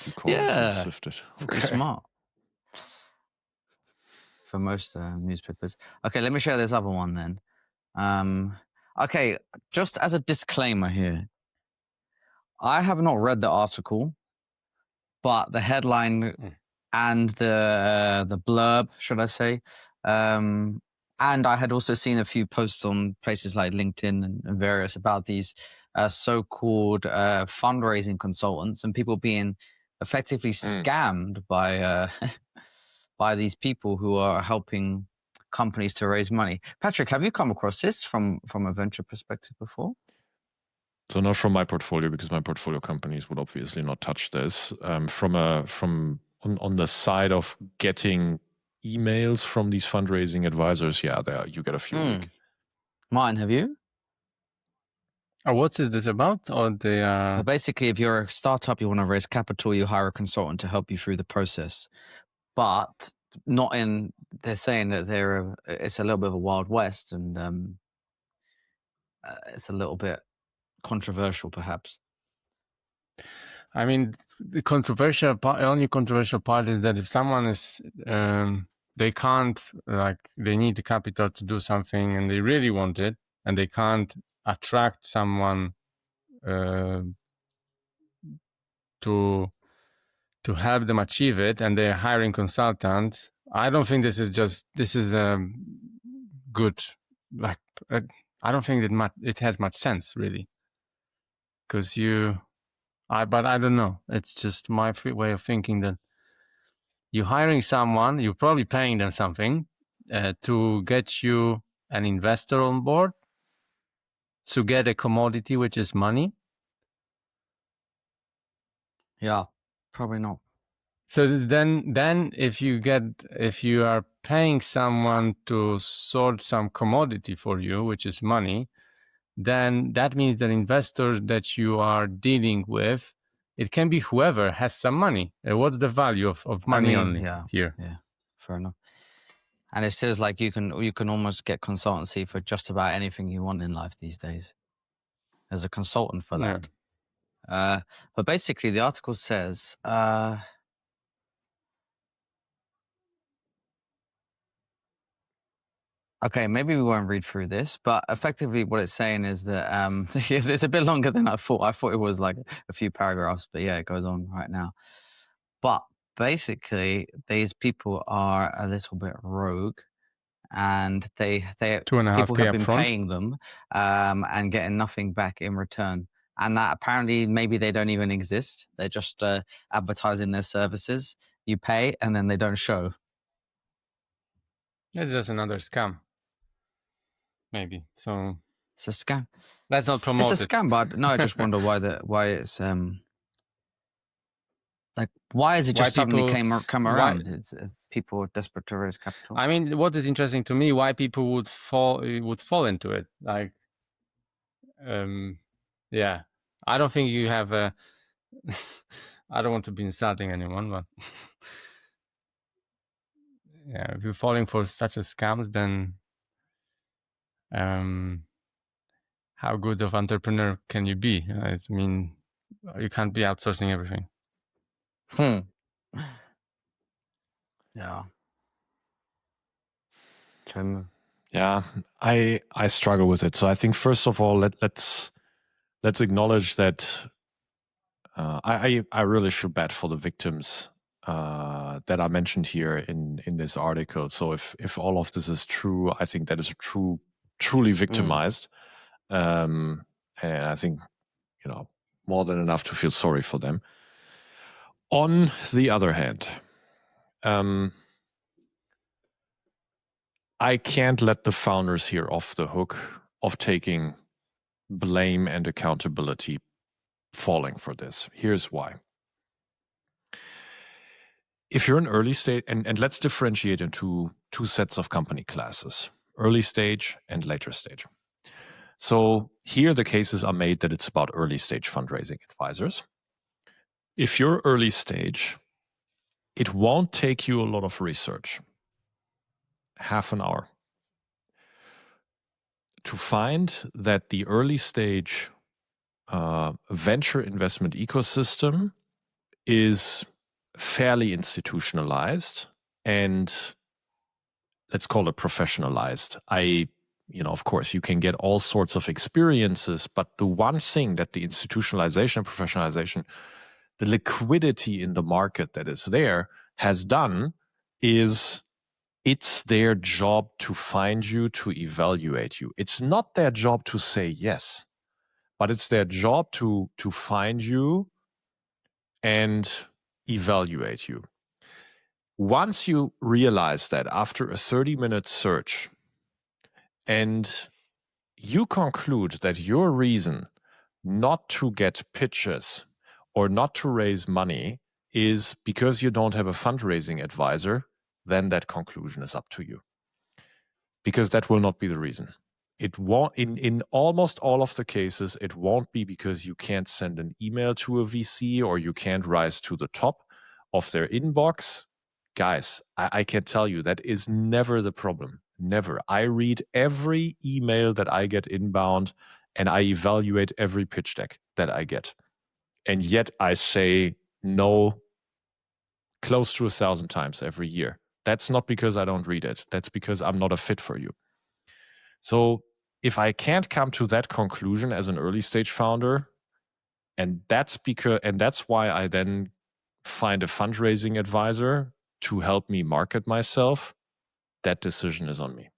You call yourself Sifted. Pretty smart for most newspapers. Okay, let me share this other one then. Okay, just as a disclaimer here, I have not read the article, but the headline and the blurb, should I say, and I had also seen a few posts on places like LinkedIn and various about these so-called fundraising consultants and people being effectively scammed by by these people who are helping companies to raise money. Patric, have you come across this from a venture perspective before? So not from my portfolio, because my portfolio companies would obviously not touch this. On the side of getting emails from these fundraising advisors, yeah, you get a few a week. Mine, have you? What is this about? Or they Well, basically, if you're a startup, you want to raise capital, you hire a consultant to help you through the process. But not in. They're saying that it's a little bit of a wild west, and it's a little bit controversial, perhaps. I mean, the only controversial part is that if someone is, they can't, they need the capital to do something and they really want it, and they can't attract someone to help them achieve it, and they're hiring consultants. I don't think this is good. I don't think it has much sense, really, because but I don't know. It's just my way of thinking that you're hiring someone, you're probably paying them something to get you an investor on board, to get a commodity, which is money. Yeah, probably not. So then if you are paying someone to sort some commodity for you, which is money, then that means that investors that you are dealing with, it can be whoever has some money. What's the value of money only here? Yeah, fair enough. And it says like you can almost get consultancy for just about anything you want in life these days. There's a consultant for that. But basically, the article says. Okay, maybe we won't read through this, but effectively what it's saying is that it's a bit longer than I thought. I thought it was like a few paragraphs, but yeah, it goes on right now. But basically, these people are a little bit rogue, and they 2.5K people have been upfront? paying them and getting nothing back in return. And that apparently maybe they don't even exist. They're just advertising their services. You pay and then they don't show. It's just another scam. Maybe. So it's a scam. That's not promoted. It's a scam, but no, I just wonder why it's like why is it just suddenly come around? It's people are desperate to raise capital. I mean, what is interesting to me, why people would fall into it. Like, yeah, I don't think you have a. I don't want to be insulting anyone, but yeah, if you're falling for such a scams, then how good of entrepreneur can you be? I mean, you can't be outsourcing everything. Yeah. Yeah, I struggle with it. So I think first of all, let's acknowledge that I really feel bad for the victims that are mentioned here in this article. So if all of this is true, I think that is truly victimized, and I think more than enough to feel sorry for them. On the other hand, I can't let the founders here off the hook of taking blame and accountability falling for this. Here's why. If you're an early stage, and let's differentiate into two sets of company classes, early stage and later stage. So here the cases are made that it's about early stage fundraising advisors. If you're early stage, it won't take you a lot of research, half an hour, to find that the early stage venture investment ecosystem is fairly institutionalized and let's call it professionalized. Of course, you can get all sorts of experiences, but the one thing that the institutionalization and professionalization, the liquidity in the market that is there has done is it's their job to find you, to evaluate you. It's not their job to say yes, but it's their job to find you and evaluate you. Once you realize that after a 30-minute search and you conclude that your reason not to get pitches or not to raise money is because you don't have a fundraising advisor, then that conclusion is up to you. Because that will not be the reason. It won't, in almost all of the cases, it won't be because you can't send an email to a VC or you can't rise to the top of their inbox. Guys, I can tell you that is never the problem. Never. I read every email that I get inbound and I evaluate every pitch deck that I get. And yet I say no close to 1,000 times every year. That's not because I don't read it. That's because I'm not a fit for you. So if I can't come to that conclusion as an early stage founder, and that's why I then find a fundraising advisor to help me market myself, that decision is on me.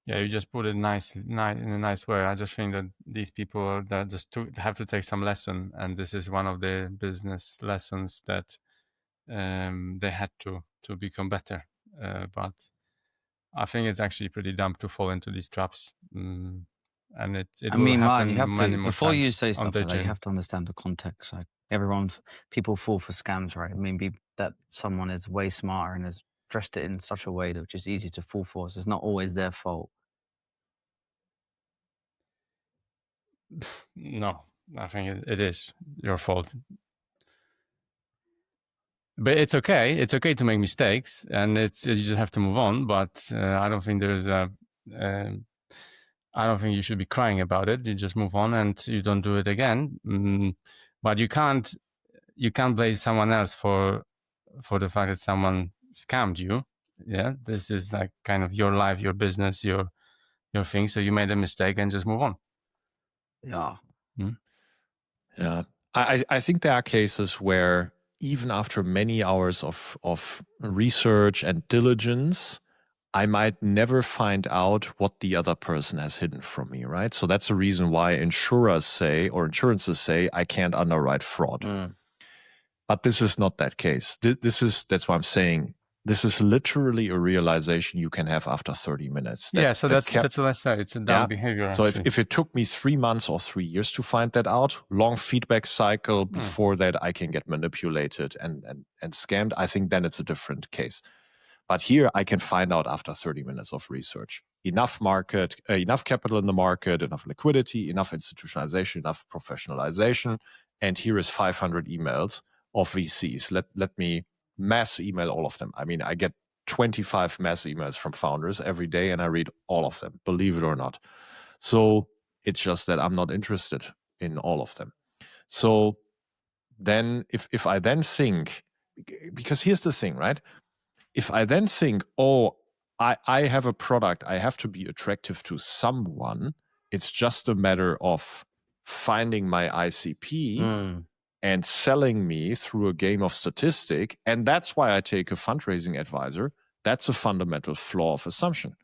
Yeah, you just put it in a nice way. I just think that these people that just have to take some lesson, and this is one of the business lessons that they had to become better. But I think it's actually pretty dumb to fall into these traps. and it I will mean, happen Martin, you have many to, more before you times say on stuff the like that, you journey. have to understand the context. Like people fall for scams, right? I mean, that someone is way smarter and has dressed it in such a way that which is easy to fall for. So it's not always their fault. No, I think it is your fault. But it's okay. It's okay to make mistakes, and you just have to move on. But I don't think there's a. I don't think you should be crying about it. You just move on and you don't do it again. But you can't blame someone else for the fact that someone scammed you. Yeah, this is like kind of your life, your business, your thing. So you made a mistake and just move on. Yeah. Yeah. I think there are cases where even after many hours of research and diligence, I might never find out what the other person has hidden from me, right? So that's the reason why insurances say, I can't underwrite fraud. But this is not that case. That's why I'm saying this is literally a realization you can have after 30 minutes. So that's what I said. It's a dumb behavior. So if it took me 3 months or 3 years to find that out, long feedback cycle before that I can get manipulated and scammed, I think then it's a different case. But here I can find out after 30 minutes of research. Enough capital in the market, enough liquidity, enough institutionalization, enough professionalization. And here is 500 emails of VCs. Let me mass email all of them. I mean, I get 25 mass emails from founders every day and I read all of them, believe it or not. So it's just that I'm not interested in all of them. So then if I then think, because here's the thing, right? If I then think, I have a product, I have to be attractive to someone, it's just a matter of finding my ICP and selling me through a game of statistic. And that's why I take a fundraising advisor. That's a fundamental flaw of assumption.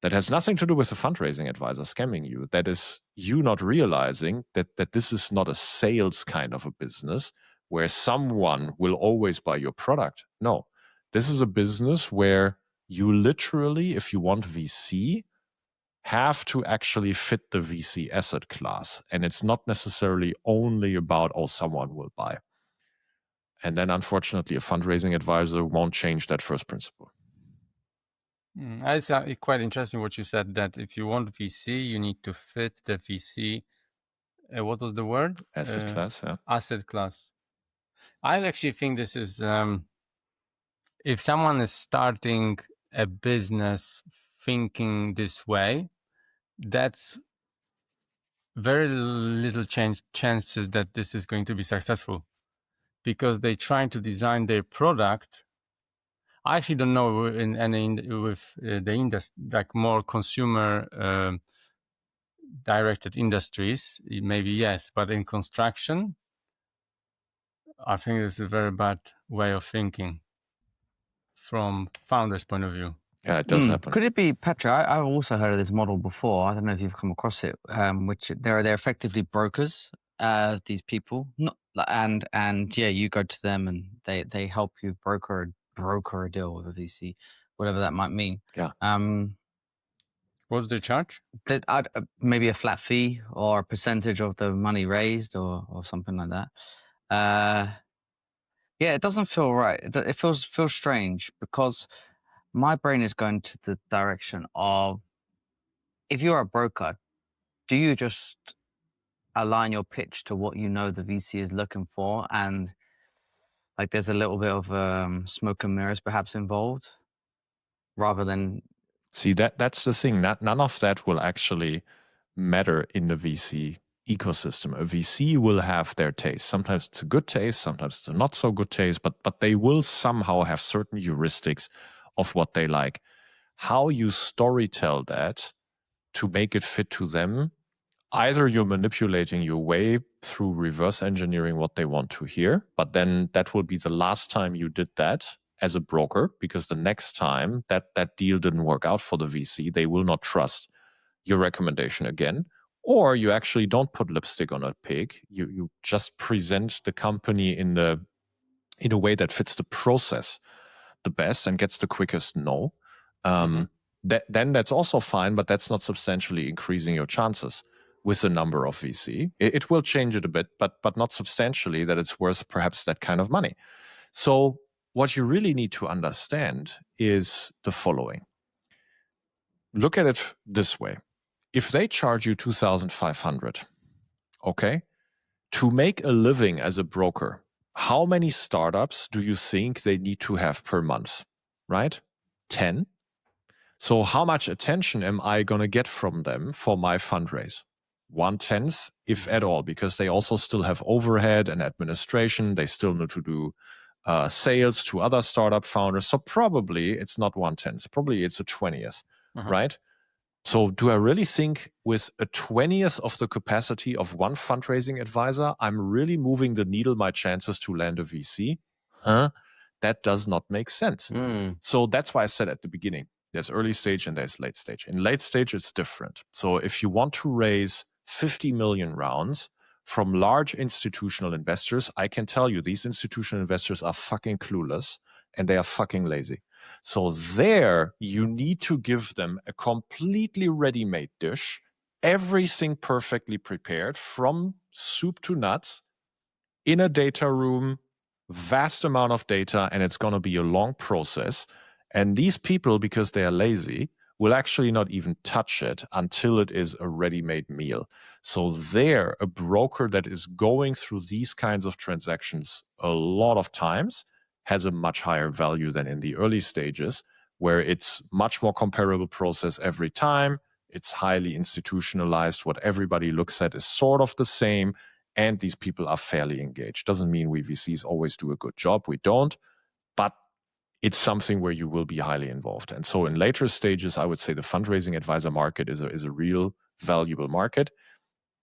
That has nothing to do with the fundraising advisor scamming you. That is you not realizing that this is not a sales kind of a business where someone will always buy your product. No, this is a business where you literally, if you want VC, have to actually fit the VC asset class. And it's not necessarily only about, someone will buy. And then unfortunately, a fundraising advisor won't change that first principle. It's quite interesting what you said, that if you want VC, you need to fit the VC. What was the word? Asset class, yeah. Asset class. I actually think this is, if someone is starting a business thinking this way, that's very little chances that this is going to be successful, because they're trying to design their product. I actually don't know in any with the industry, like more consumer directed industries, maybe yes, but in construction, I think it's a very bad way of thinking from founders' point of view. Yeah, it does happen. Could it be, Patric? I've also heard of this model before. I don't know if you've come across it. Which they're effectively brokers. These people, and you go to them and they help you broker a deal with a VC, whatever that might mean. Yeah. What's the charge? Maybe a flat fee or a percentage of the money raised or something like that. Yeah, it doesn't feel right. It feels strange, because my brain is going to the direction of, if you're a broker, do you just align your pitch to what you know the VC is looking for, and like there's a little bit of smoke and mirrors perhaps involved, rather than... See, that's the thing. None of that will actually matter in the VC ecosystem. A VC will have their taste. Sometimes it's a good taste, sometimes it's a not so good taste, but they will somehow have certain heuristics of what they like. How you storytell that to make it fit to them, either you're manipulating your way through reverse engineering what they want to hear, but then that will be the last time you did that as a broker, because the next time that deal didn't work out for the VC, they will not trust your recommendation again. Or you actually don't put lipstick on a pig. You just present the company in a way that fits the process the best and gets the quickest no. then that's also fine, but that's not substantially increasing your chances with the number of VC. It will change it a bit, but not substantially that it's worth perhaps that kind of money. So what you really need to understand is the following. Look at it this way. If they charge you 2,500, okay, to make a living as a broker, how many startups do you think they need to have per month, right? 10. So how much attention am I going to get from them for my fundraise? 1/10, if at all, because they also still have overhead and administration. They still need to do sales to other startup founders. So probably it's not 1/10. Probably it's a 20th, right? So do I really think with a 20th of the capacity of one fundraising advisor, I'm really moving the needle, my chances to land a VC? That does not make sense. So that's why I said at the beginning, there's early stage and there's late stage. In late stage, it's different. So if you want to raise 50 million rounds from large institutional investors, I can tell you these institutional investors are fucking clueless and they are fucking lazy. So there you need to give them a completely ready-made dish, everything perfectly prepared from soup to nuts in a data room, vast amount of data, and it's going to be a long process. And these people, because they are lazy, will actually not even touch it until it is a ready-made meal. So there, a broker that is going through these kinds of transactions a lot of times has a much higher value than in the early stages, where it's much more comparable process every time. It's highly institutionalized. What everybody looks at is sort of the same. And these people are fairly engaged. Doesn't mean we VCs always do a good job. We don't. But it's something where you will be highly involved. And so in later stages, I would say the fundraising advisor market is a real valuable market.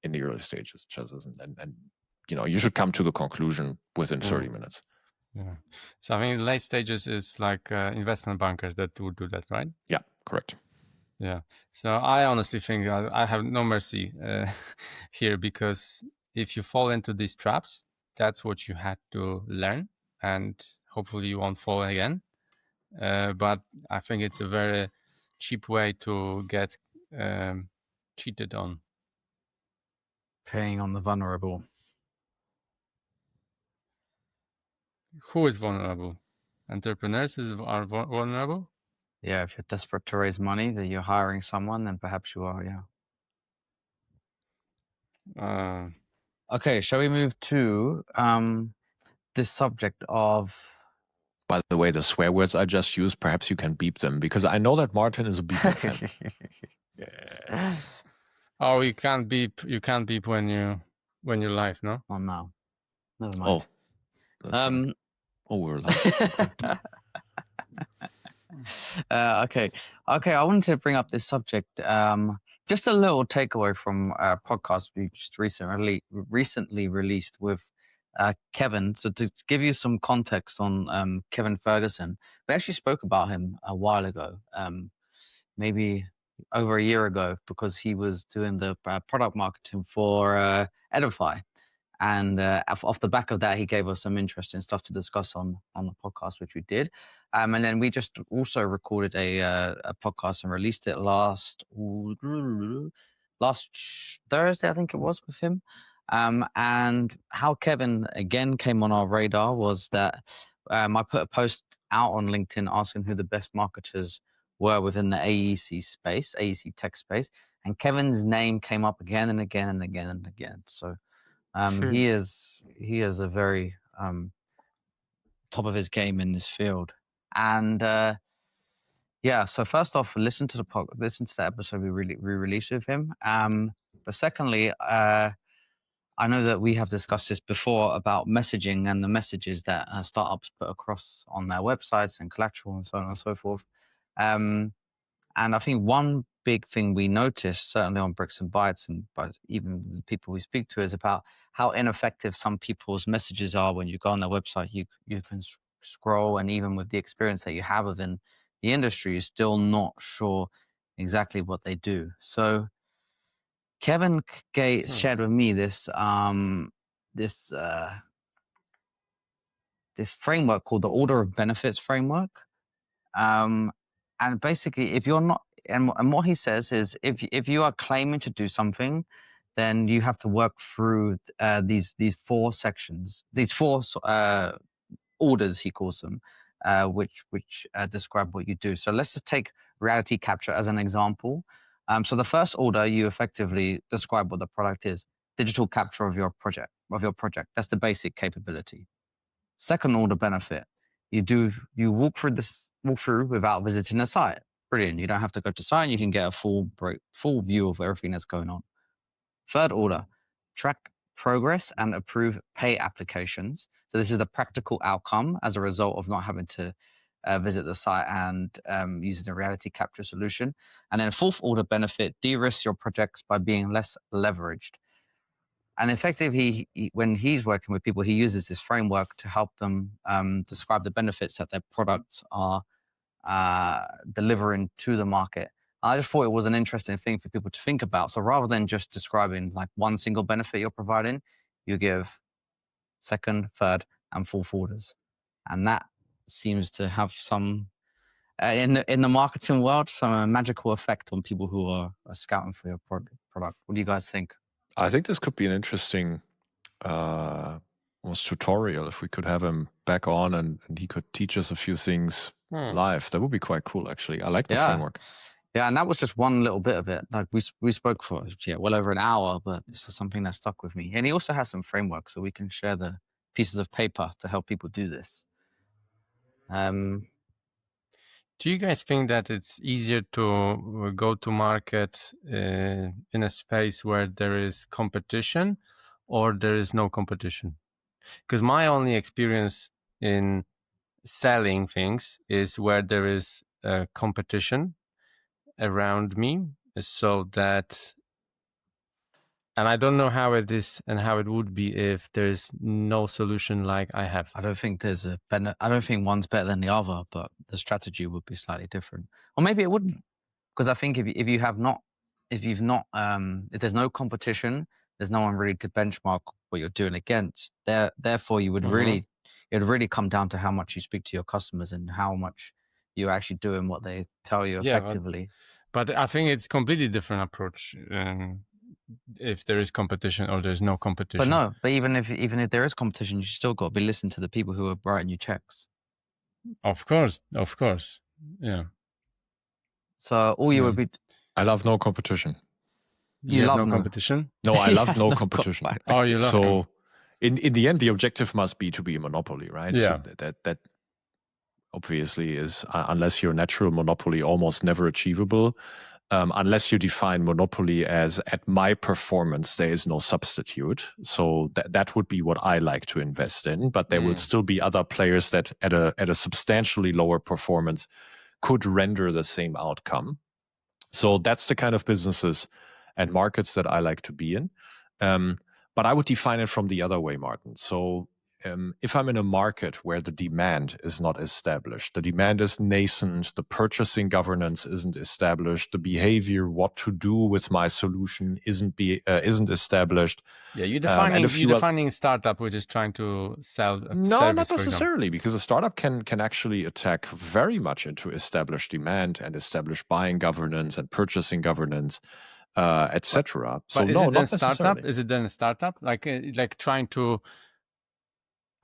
In the early stages, just isn't. And you should come to the conclusion within 30 minutes. Yeah. So I mean, late stages is like investment bankers that would do that, right? Yeah, correct. Yeah. So I honestly think I have no mercy here, because if you fall into these traps, that's what you had to learn, and hopefully you won't fall again. But I think it's a very cheap way to get cheated on. Preying on the vulnerable. Who is vulnerable? Entrepreneurs are vulnerable? Yeah, if you're desperate to raise money, that you're hiring someone, then perhaps you are, yeah. Okay, shall we move to this subject of... By the way, the swear words I just used, perhaps you can beep them, because I know that Martin is a beeping fan. Yeah. Oh, you can't beep when you're live, no? Oh, no. Never mind. Right. Oh, we're live. Okay. I wanted to bring up this subject. Just a little takeaway from a podcast we just recently released with Kevin. So to give you some context on Kevin Ferguson, we actually spoke about him a while ago, maybe over a year ago, because he was doing the product marketing for Edify. And off the back of that, he gave us some interesting stuff to discuss on the podcast, which we did. And then we just also recorded a podcast and released it last Thursday, I think it was, with him. And how Kevin again came on our radar was that I put a post out on LinkedIn asking who the best marketers were within the AEC tech space. And Kevin's name came up again and again and again and again. So he is a very top of his game in this field. And yeah, so first off, listen to the episode we released with him. But secondly, I know that we have discussed this before about messaging and the messages that startups put across on their websites and collateral and so on and so forth. And I think one big thing we noticed, certainly on Bricks and Bytes, but even the people we speak to, is about how ineffective some people's messages are. When you go on their website, you can scroll, and even with the experience that you have within the industry, you're still not sure exactly what they do. So Kevin shared with me this this framework called the Order of Benefits framework. And basically, if you're not and what he says is if you are claiming to do something, then you have to work through these 4 sections, these 4 orders, he calls them, which describe what you do. So let's just take reality capture as an example. So the first order, you effectively describe what the product is: digital capture of your project. That's the basic capability. Second order benefit, you walk through without visiting the site. Brilliant. You don't have to go to site. You can get a full view of everything that's going on. Third order, track progress and approve pay applications. So this is the practical outcome as a result of not having to visit the site and using a reality capture solution. And then fourth order benefit, de-risk your projects by being less leveraged. And effectively, when he's working with people, he uses this framework to help them describe the benefits that their products are delivering to the market. I just thought it was an interesting thing for people to think about. So rather than just describing like one single benefit you're providing, you give second, third, and fourth orders. And that seems to have some, in the marketing world, some magical effect on people who are scouting for your product. What do you guys think? I think this could be an interesting tutorial if we could have him back on and he could teach us a few things live. That would be quite cool, actually. I like the framework. Yeah, and that was just one little bit of it. Like we spoke for well over an hour, but this is something that stuck with me. And he also has some frameworks, so we can share the pieces of paper to help people do this. Do you guys think that it's easier to go to market in a space where there is competition or there is no competition? Because my only experience in selling things is where there is competition around me, so that, and I don't know how it is and how it would be if there is no solution like I have. I don't think there's I don't think one's better than the other, but the strategy would be slightly different, or maybe it wouldn't. Because I think if there's no competition, there's no one really to benchmark what you're doing against. Therefore, you would really, it would really come down to how much you speak to your customers and how much you're actually doing what they tell you effectively. But I think it's completely different approach if there is competition or there's no competition. But even if there is competition, you still got to be listening to the people who are writing you checks. Of course, yeah. So all you would be. I love no competition. You love no competition? No, I love no competition. Oh, you love. So in the end, the objective must be to be a monopoly, right? Yeah. So that obviously is, unless you're a natural monopoly, almost never achievable. Unless you define monopoly as at my performance, there is no substitute. So that would be what I like to invest in. But there will still be other players that at a substantially lower performance could render the same outcome. So that's the kind of businesses and markets that I like to be in. But I would define it from the other way, Martin. So if I'm in a market where the demand is not established, the demand is nascent, the purchasing governance isn't established, the behavior, what to do with my solution isn't established. Yeah, you're defining startup which is trying to sell a no, service, not necessarily, because a startup can actually attack very much into established demand and established buying governance and purchasing governance, etc. So but is no, it then not startup? necessarily. Is it then a startup? Like trying to?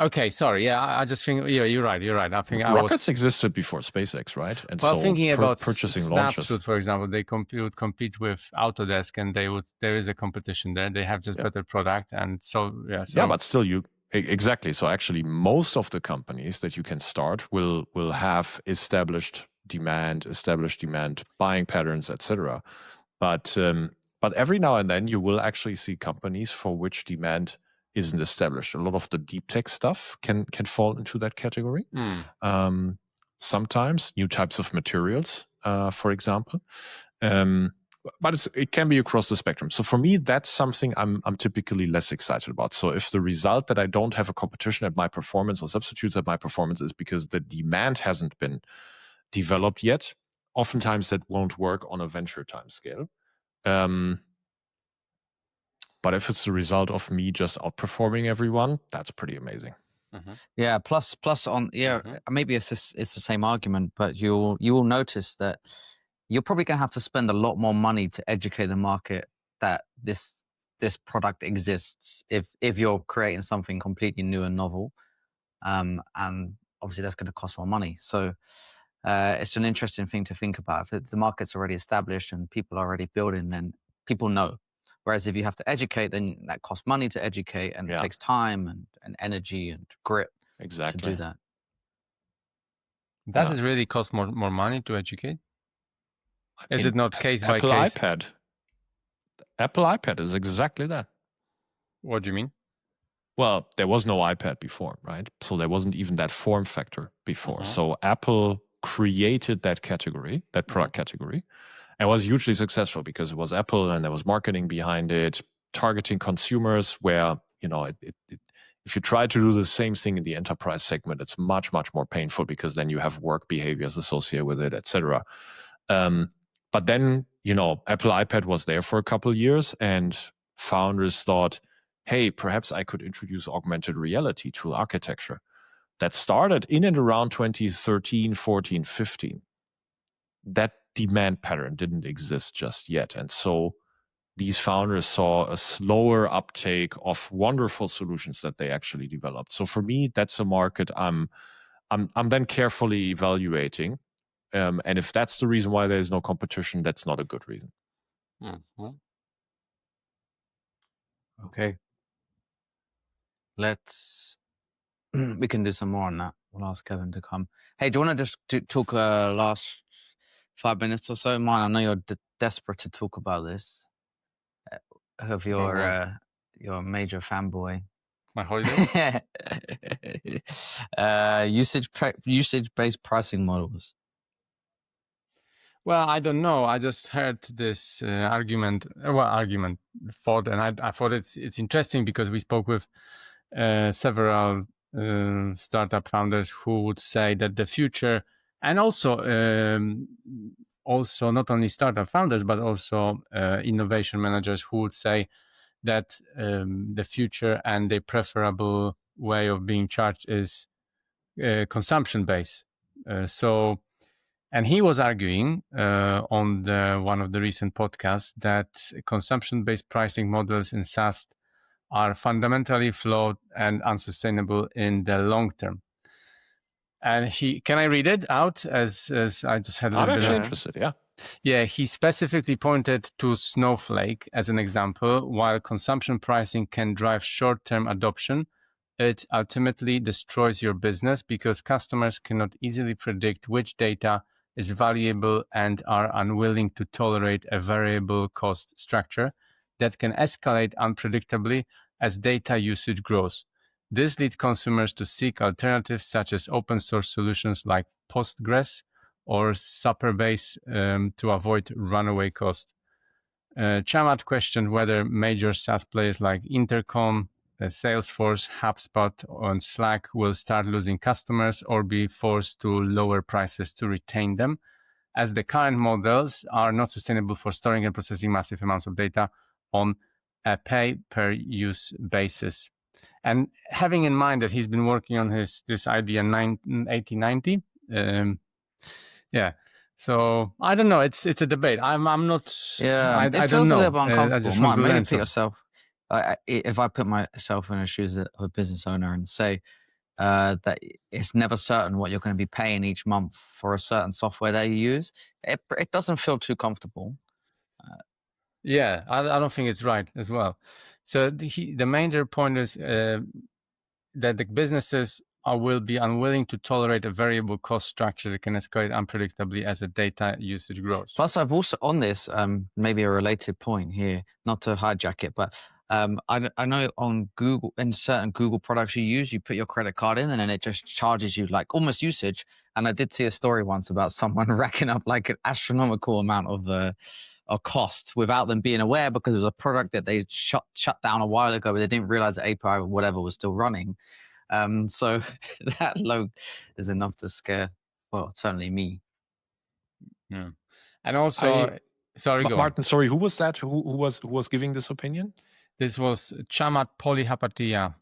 Okay, sorry. Yeah, I just think. Yeah, you're right. I think rockets existed before SpaceX, right? And well, so thinking about purchasing Snapshot, launches, for example, they compete with Autodesk, and there is a competition there. They have just better product, and so yeah. So, yeah, but still, exactly. So actually, most of the companies that you can start will have established demand, buying patterns, etc. But every now and then you will actually see companies for which demand isn't established. A lot of the deep tech stuff can fall into that category. Sometimes new types of materials, for example. But it can be across the spectrum. So for me, that's something I'm typically less excited about. So if the result that I don't have a competition at my performance or substitutes at my performance is because the demand hasn't been developed yet, oftentimes that won't work on a venture time scale. But if it's the result of me just outperforming everyone, that's pretty amazing. Yeah. Plus on maybe it's the same argument, but you will notice that you're probably going to have to spend a lot more money to educate the market that this product exists if you're creating something completely new and novel. And obviously that's going to cost more money. So it's an interesting thing to think about. If the market's already established and people are already building, then people know. Whereas if you have to educate, then that costs money to educate, and it takes time and energy and grit to do that. Does it really cost more money to educate? Is it not case by Apple case? iPad. Apple iPad is exactly that. What do you mean? Well, there was no iPad before, right? So there wasn't even that form factor before. So Apple created that category, that product category, and was hugely successful because it was Apple and there was marketing behind it, targeting consumers where, if you try to do the same thing in the enterprise segment, it's much, much more painful because then you have work behaviors associated with it, etc. But then, Apple iPad was there for a couple of years and founders thought, hey, perhaps I could introduce augmented reality to architecture. That started in and around 2013, 14, 15. That demand pattern didn't exist just yet. And so these founders saw a slower uptake of wonderful solutions that they actually developed. So for me, that's a market I'm then carefully evaluating. And if that's the reason why there's no competition, that's not a good reason. Okay. We can do some more on that. We'll ask Kevin to come. Hey, do you want to just talk last 5 minutes or so? Mine, I know you're desperate to talk about this. Of your major fanboy. My holiday? Usage-based pricing models. Well, I don't know. I just heard this argument, thought, and I thought it's interesting because we spoke with several startup founders who would say that the future, and also not only startup founders but also innovation managers who would say that the future and the preferable way of being charged is consumption based. And he was arguing on one of the recent podcasts that consumption-based pricing models in SaaS are fundamentally flawed and unsustainable in the long term. And can I read it out as I just had a little bit. I'm bit actually interested, yeah. Yeah, he specifically pointed to Snowflake as an example. While consumption pricing can drive short-term adoption, it ultimately destroys your business because customers cannot easily predict which data is valuable and are unwilling to tolerate a variable cost structure that can escalate unpredictably as data usage grows. This leads consumers to seek alternatives such as open source solutions like Postgres or Supperbase to avoid runaway cost. Chamath questioned whether major SaaS players like Intercom, Salesforce, HubSpot, and Slack will start losing customers or be forced to lower prices to retain them, as the current models are not sustainable for storing and processing massive amounts of data on a pay-per-use basis. And having in mind that he's been working on this idea in 1890, yeah. So I don't know. It's a debate. I'm not. Yeah, I it feels don't know. a little bit uncomfortable. I just want to maybe learn put yourself. If I put myself in the shoes of a business owner and say that it's never certain what you're going to be paying each month for a certain software that you use, it doesn't feel too comfortable. Yeah, I don't think it's right as well. So the major point is that the businesses will be unwilling to tolerate a variable cost structure that can escalate unpredictably as the data usage grows. Plus, I've also on this maybe a related point here, not to hijack it, but I know on Google, in certain Google products you use, you put your credit card in and then it just charges you like almost usage. And I did see a story once about someone racking up like an astronomical amount of cost without them being aware because it was a product that they shut down a while ago, but they didn't realize the API or whatever was still running. So that load is enough to scare, well, certainly me. Yeah. And also, sorry, go Martin, on. sorry, who was that? Who was giving this opinion? This was Chamath Palihapitiya.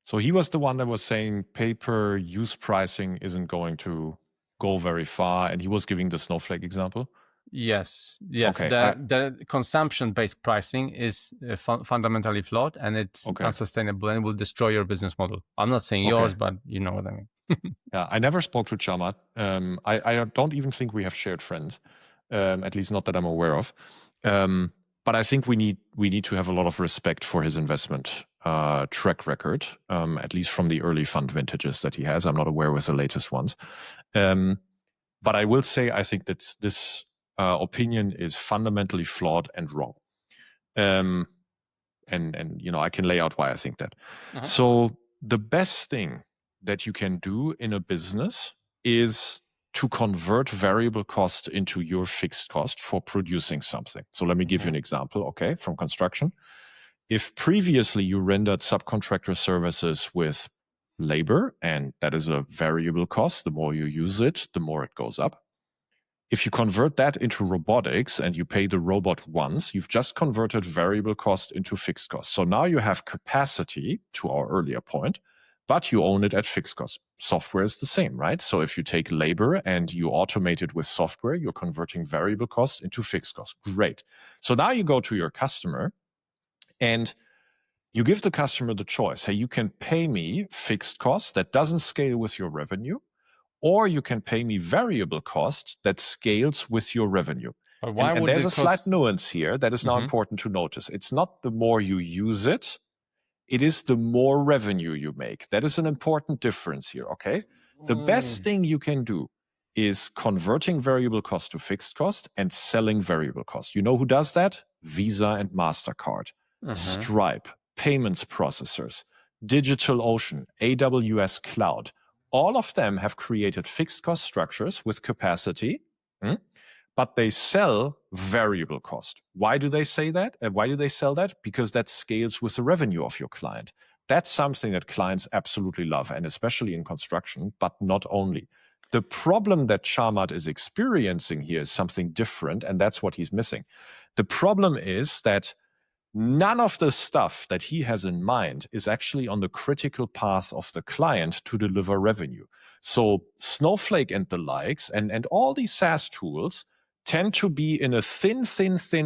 So he was the one that was saying pay-per-use pricing isn't going to go very far, and he was giving the Snowflake example. Yes. Okay, The consumption-based pricing is fundamentally flawed, and it's Okay. unsustainable and will destroy your business model. I'm not saying Okay. yours, but you know what I mean. Yeah, I never spoke to Chamath. I don't even think we have shared friends, at least not that I'm aware of. But I think we need to have a lot of respect for his investment track record, at least from the early fund vintages that he has. I'm not aware with the latest ones. But I will say I think that this opinion is fundamentally flawed and wrong. And I can lay out why I think that. So the best thing that you can do in a business is to convert variable cost into your fixed cost for producing something. So let me give you an example, okay, from construction. If previously you rendered subcontractor services with labor, and that is a variable cost, the more you use it, the more it goes up. If you convert that into robotics and you pay the robot once, you've just converted variable cost into fixed cost. So now you have capacity, to our earlier point, but you own it at fixed cost. Software is the same, right? So if you take labor and you automate it with software, you're converting variable cost into fixed cost. Great. So now you go to your customer and you give the customer the choice. Hey, you can pay me fixed cost that doesn't scale with your revenue, or you can pay me variable cost that scales with your revenue. But why and would there's the a slight cost? nuance here that is now important to notice. It's not the more you use it, it is the more revenue you make. That is an important difference here, okay? The best thing you can do is converting variable cost to fixed cost and selling variable cost. You know who does that? Visa and MasterCard, Stripe, payments processors, DigitalOcean, AWS Cloud. All of them have created fixed cost structures with capacity, but they sell variable cost. Why do they say that? And why do they sell that? Because that scales with the revenue of your client. That's something that clients absolutely love, and especially in construction, but not only. The problem that Chamath is experiencing here is something different, and that's what he's missing. The problem is that none of the stuff that he has in mind is actually on the critical path of the client to deliver revenue. So Snowflake and the likes and all these SaaS tools tend to be in a thin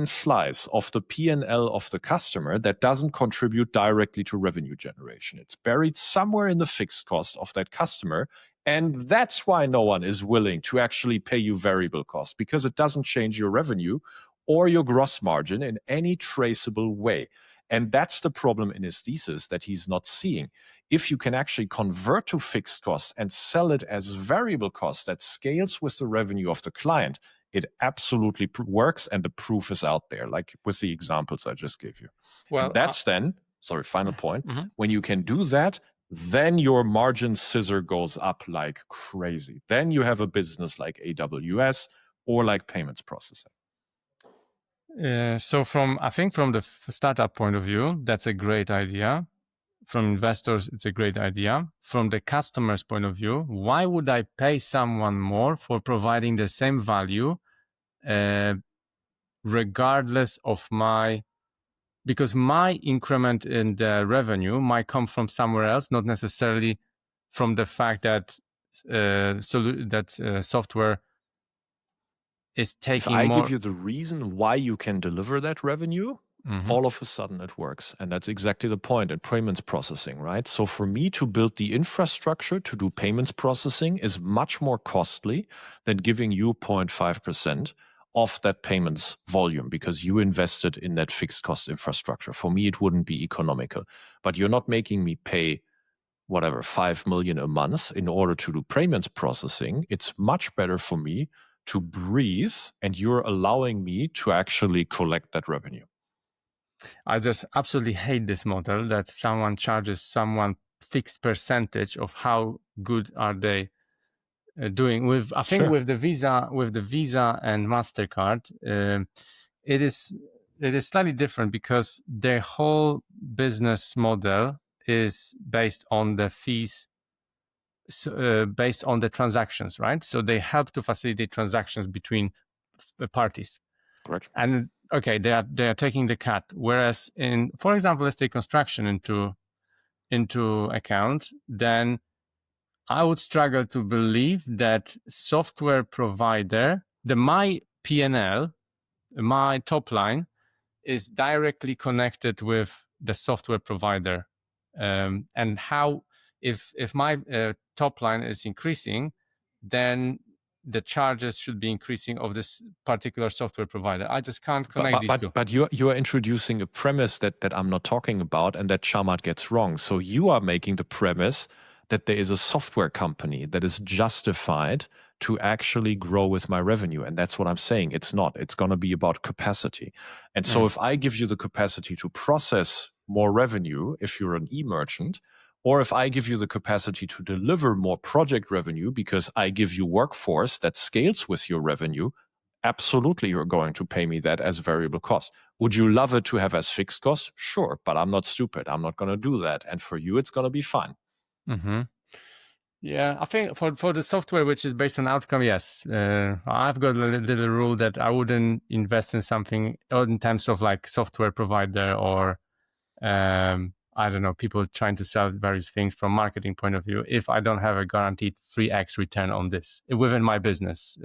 slice of the P&L of the customer that doesn't contribute directly to revenue generation. It's buried somewhere in the fixed cost of that customer. And that's why no one is willing to actually pay you variable cost, because it doesn't change your revenue or your gross margin in any traceable way. And that's the problem in his thesis that he's not seeing. If you can actually convert to fixed cost and sell it as variable cost that scales with the revenue of the client, it absolutely works, and the proof is out there, like with the examples I just gave you. Well, and that's final point. When you can do that, then your margin scissor goes up like crazy. Then you have a business like AWS or like payments processing. So from the startup point of view, that's a great idea. From investors, it's a great idea. From the customer's point of view, why would I pay someone more for providing the same value, regardless of because my increment in the revenue might come from somewhere else, not necessarily from the fact that software is taking more. If I give you the reason why you can deliver that revenue, all of a sudden it works. And that's exactly the point in payments processing, right? So for me to build the infrastructure to do payments processing is much more costly than giving you 0.5% of that payments volume, because you invested in that fixed cost infrastructure. For me, it wouldn't be economical. But you're not making me pay whatever, 5 million a month in order to do payments processing. It's much better for me to breathe, and you're allowing me to actually collect that revenue. I just absolutely hate this model that someone charges someone fixed percentage of how good are they doing. With the Visa and MasterCard, it is slightly different because their whole business model is based on the fees, based on the transactions, right? So they help to facilitate transactions between parties. Correct. And okay, they are taking the cut. Whereas in, for example, let's take construction into account, then I would struggle to believe that software provider, my P&L, my top line, is directly connected with the software provider. And how, if my top line is increasing, then the charges should be increasing of this particular software provider. I just can't connect these two. But you are introducing a premise that I'm not talking about and that Chamath gets wrong. So you are making the premise that there is a software company that is justified to actually grow with my revenue. And that's what I'm saying. It's not. It's going to be about capacity. And so if I give you the capacity to process more revenue, if you're an e-merchant, or if I give you the capacity to deliver more project revenue because I give you workforce that scales with your revenue, absolutely you're going to pay me that as variable cost. Would you love it to have as fixed cost? Sure, but I'm not stupid. I'm not going to do that. And for you, it's going to be fine. Mm-hmm. Yeah, I think for the software which is based on outcome, yes. I've got a little rule that I wouldn't invest in something in terms of like software provider or I don't know, people trying to sell various things from marketing point of view if I don't have a guaranteed 3x return on this within my business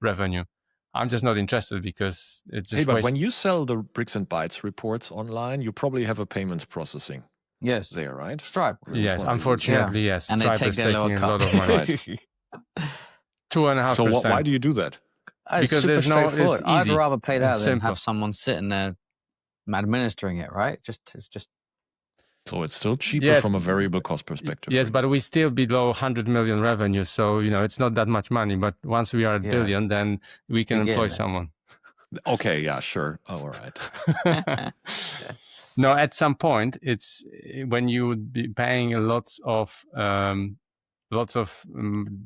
revenue. I'm just not interested because it's just but when you sell the Bricks and Bytes reports online, you probably have a payments processing. Yes. There, right? Stripe. Yes, unfortunately, yes. And Stripe they take is their lower taking a cut. lot of money. 2.5%. So why do you do that? It's Because super there's no, straightforward. it's I'd easy. rather pay that than Simple. have someone sitting there administering it, right? It's just. So it's still cheaper from a variable cost perspective. Yes, but we still below 100 million revenue. So, it's not that much money. But once we are at billion, then we can employ someone. Okay, yeah, sure. Oh, all right. No, at some point, it's when you would be paying lots of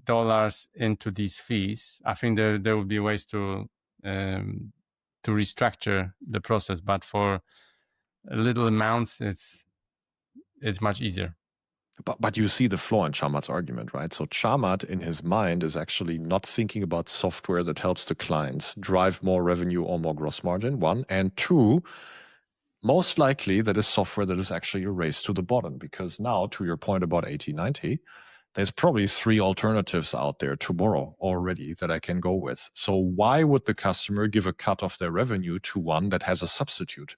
dollars into these fees. I think there will be ways to restructure the process, but for little amounts, it's much easier. But you see the flaw in Chamath's argument, right? So Chamath, in his mind, is actually not thinking about software that helps the clients drive more revenue or more gross margin, one. And two, most likely that is software that is actually a race to the bottom. Because now, to your point about 80/90, there's probably 3 alternatives out there tomorrow already that I can go with. So why would the customer give a cut of their revenue to one that has a substitute?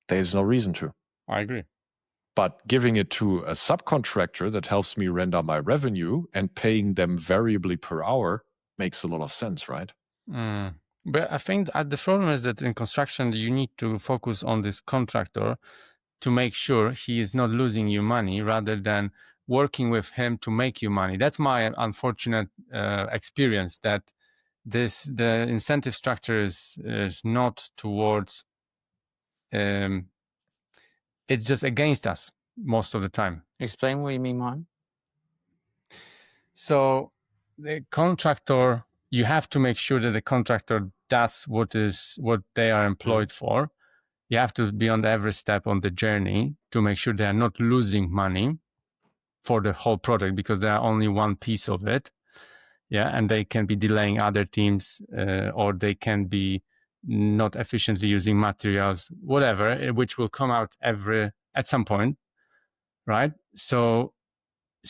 There's no reason to. I agree. But giving it to a subcontractor that helps me render my revenue and paying them variably per hour makes a lot of sense, right? But I think the problem is that in construction, you need to focus on this contractor to make sure he is not losing you money rather than working with him to make you money. That's my unfortunate experience, that the incentive structure is not towards, it's just against us most of the time. Explain what you mean, Martin. So the contractor, you have to make sure that the contractor does what they are employed for. You have to be on every step on the journey to make sure they are not losing money for the whole project because they are only one piece of it. Yeah, and they can be delaying other teams or they can be not efficiently using materials, whatever, which will come out at some point, right? So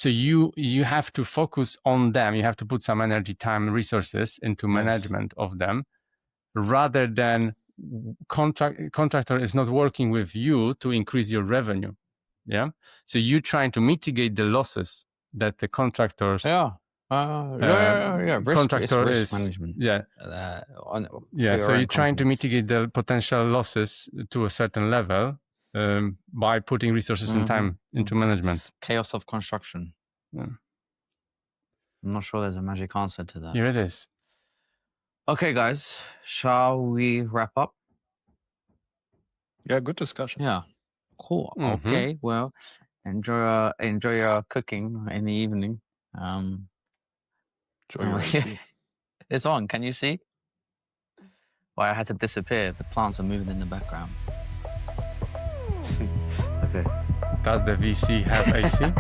you have to focus on them. You have to put some energy, time, resources into management of them, rather than contractor is not working with you to increase your revenue. Yeah. So you trying to mitigate the losses that the contractors. Risk management. Yeah. So you're trying to mitigate the potential losses to a certain level by putting resources and time into management. Chaos of construction. Yeah. I'm not sure there's a magic answer to that. Here it is. Okay, guys, shall we wrap up? Yeah, good discussion. Yeah, cool. Okay, well, enjoy your cooking in the evening. It's on. Can you see? Well, I had to disappear. The plants are moving in the background. Okay. Does the VC have AC?